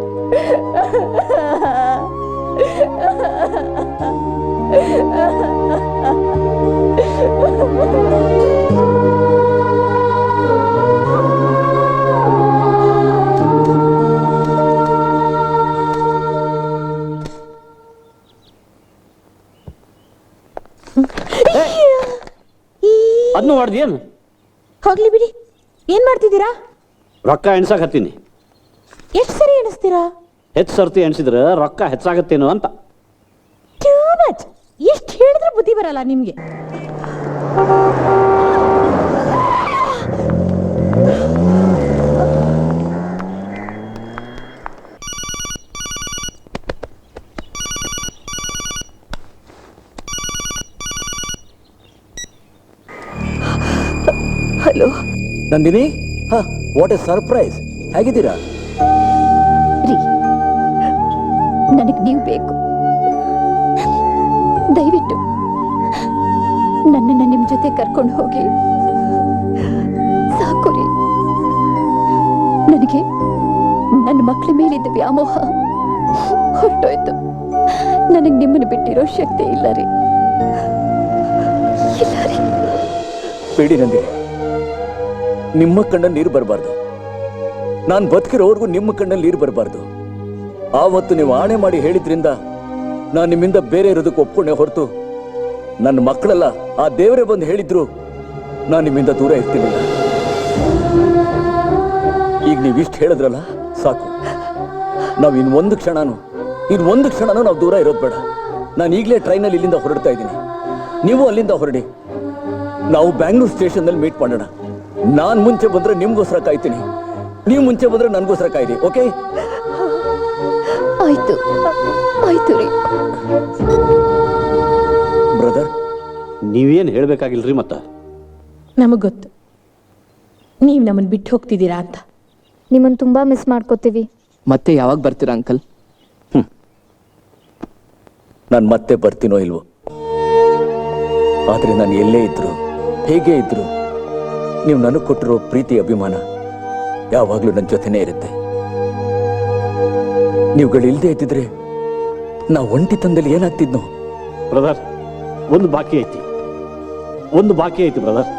ಅದನ್ನು ಮಾಡ್ದೇನು? ಹೋಗ್ಲಿ ಬಿಡಿ. ಏನ್ ಮಾಡ್ತಿದ್ದೀರಾ? ರೊಕ್ಕ ಎಣ್ಸಾಕತ್ತೀನಿ. ಎಷ್ಟು ಸರಿ ಎಣಿಸ್ತೀರಾ? ಹೆಚ್ಚು ಸರ್ತಿ ಎಣ್ಸಿದ್ರೆ ರೊಕ್ಕ ಹೆಚ್ಚಾಗತ್ತೇನೋ ಅಂತ. Too much. ಎಷ್ಟು ಹೇಳಿದ್ರೆ ಬುದ್ಧಿ ಬರಲ್ಲ ನಿಮ್ಗೆ. Hello Nandini, what A surprise. ಹೇಗಿದ್ದೀರಾ? ರೀ, ನನಗೆ ನೀವು ಬೇಕು. ದಯವಿಟ್ಟು ನನ್ನನ್ನು ನಿಮ್ಮ ಜೊತೆ ಕರ್ಕೊಂಡು ಹೋಗಿ. ಸಾಕು ರೀ, ನನಗೆ ನನ್ನ ಮಕ್ಕಳ ಮೇಲಿದ್ದ ವ್ಯಾಮೋಹ ಹೊರಟೋಯ್ತು. ನನಗೆ ನಿಮ್ಮನ್ನು ಬಿಟ್ಟಿರೋ ಶಕ್ತಿ ಇಲ್ಲ ರೀ. ಬೇಡಿ ನಂದಿನಿ, ನಿಮ್ಮ ಕಣ್ಣಲ್ಲಿ ನೀರು ಬರಬಾರ್ದು. ನಾನು ಬದುಕಿರೋವರೆಗೂ ನಿಮ್ಮ ಕಣ್ಣಲ್ಲಿ ನೀರು ಬರಬಾರ್ದು. ಆವತ್ತು ನೀವು ಆಣೆ ಮಾಡಿ ಹೇಳಿದ್ರಿಂದ ನಾನು ನಿಮ್ಮಿಂದ ಬೇರೆ ಇರೋದಕ್ಕೆ ಒಪ್ಕೊಂಡೆ ಹೊರತು, ನನ್ನ ಮಕ್ಕಳೆಲ್ಲ ಆ ದೇವರೇ ಬಂದು ಹೇಳಿದ್ರು ನಾನು ನಿಮ್ಮಿಂದ ದೂರ ಇರ್ತಿರ್ಲಿಲ್ಲ. ಈಗ ನೀವಿಷ್ಟು ಹೇಳಿದ್ರಲ್ಲ ಸಾಕು. ನಾವು ಇನ್ನೊಂದು ಕ್ಷಣನೂ ನಾವು ದೂರ ಇರೋದು ಬೇಡ. ನಾನು ಈಗಲೇ ಟ್ರೈನಲ್ಲಿ ಇಲ್ಲಿಂದ ಹೊರಡ್ತಾ ಇದ್ದೀನಿ, ನೀವು ಅಲ್ಲಿಂದ ಹೊರಡಿ. ನಾವು ಬ್ಯಾಂಗ್ಳೂರ್ ಸ್ಟೇಷನ್ನಲ್ಲಿ ಮೀಟ್ ಮಾಡೋಣ. ನಾನು ಮುಂಚೆ ಬಂದ್ರೆ ನಿಮ್ಗೋಸ್ಕರ ಕಾಯ್ತೀನಿ, ನೀವು ಮುಂಚೆ ಬಂದ್ರೆ ನನಗೋಸ್ಕರ ಕಾಯ್ರಿ. ಓಕೆ? ಆಯ್ತು ಆಯ್ತು ರೀ. ಬ್ರದರ್, ನೀವೇನು ಹೇಳ್ಬೇಕಾಗಿಲ್ರಿ ಮತ್ತ. ನಮಗ್ ಗೊತ್ತು ನೀವು ನಮ್ಮನ್ನು ಬಿಟ್ಟು ಹೋಗ್ತಿದ್ದೀರಾ ಅಂತ. ನಿಮ್ಮನ್ನು ತುಂಬ ಮಿಸ್ ಮಾಡ್ಕೋತೀವಿ. ಮತ್ತೆ ಯಾವಾಗ ಬರ್ತೀರಾ ಅಂಕಲ್? ನಾನು ಮತ್ತೆ ಬರ್ತೀನೋ ಇಲ್ವೋ, ಆದ್ರೆ ನಾನು ಎಲ್ಲೇ ಇದ್ರು ಹೇಗೆ ಇದ್ರು ನೀವು ನನಗೆ ಕೊಟ್ಟಿರೋ ಪ್ರೀತಿ ಅಭಿಮಾನ ಯಾವಾಗ್ಲೂ ನನ್ನ ಜೊತೆನೇ ಇರುತ್ತೆ. ನೀವುಗಳಿಲ್ದೇ ಇದ್ದಿದ್ರೆ ನಾವು ಒಂಟಿತನದಲ್ಲಿ ಏನಾಗ್ತಿದ್ನೋ. ಬ್ರದರ್, ಒಂದು ಬಾಕಿ ಐತಿ ಬ್ರದರ್.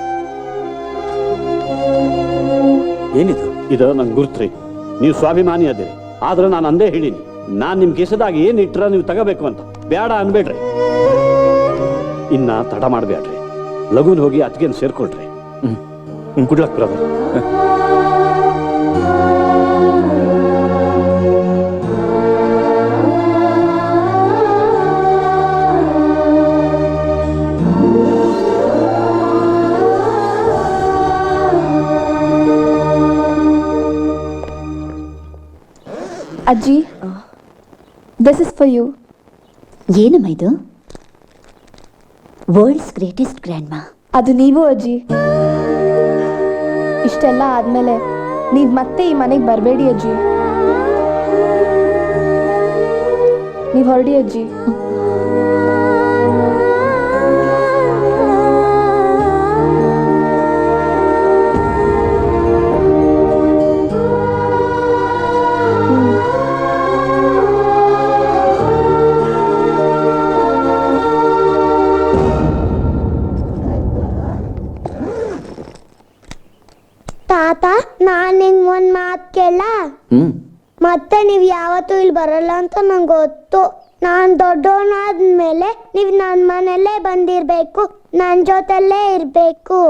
ಏನಿದು? ಇದು ನಂಗೆ ಗುರುತ್ರಿ. ನೀವು ಸ್ವಾಭಿಮಾನಿ ಅದಿರಿ, ಆದ್ರೆ ನಾನು ಅಂದೇ ಹೇಳಿನಿ, ನಾನು ನಿಮ್ಮ ಕೇಸದಾಗ ಏನು ಇಟ್ಟರ ನೀವು ತಗೋಬೇಕು ಅಂತ. ಬೇಡ ಅನ್ಬೇಡ್ರಿ, ಇನ್ನ ತಡ ಮಾಡಬೇಡ್ರಿ. ಲಘುನ್ ಹೋಗಿ ಅತ್ತಿಗೆನ್ ಸೇರ್ಕೊಳ್ರಿ. Good luck brother. ಅಜ್ಜಿ, ದಿಸ್ ಇಸ್ ಫಾರ್ ಯು. ಏನಮ್ಮ ಇದು? ವರ್ಲ್ಡ್ಸ್ ಗ್ರೇಟೆಸ್ಟ್ ಗ್ರ್ಯಾಂಡ್ ಮಾ. ಅದು ನೀವು ಅಜ್ಜಿ. ಇಷ್ಟೆಲ್ಲ ಆದ್ಮೇಲೆ ನೀವು ಮತ್ತೆ ಈ ಮನೆಗೆ ಬರಬೇಡಿ ಅಜ್ಜಿ. ನೀವು ಹೊರಡಿ ಅಜ್ಜಿ. ತಾತ, ನಾನ್ ನಿಂಗ್ ಒಂದ್ ಮಾತ್ ಕೇಳ? ಮತ್ತೆ ನೀವ್ ಯಾವತ್ತೂ ಇಲ್ಲಿ ಬರಲ್ಲ ಅಂತ ನಂಗೆ ಗೊತ್ತು. ನಾನ್ ದೊಡ್ಡವನಾದ್ಮೇಲೆ ನೀವ್ ನನ್ ಮನೆಯಲ್ಲೇ ಬಂದಿರ್ಬೇಕು, ನನ್ ಜೊತೆಲ್ಲೇ ಇರ್ಬೇಕು.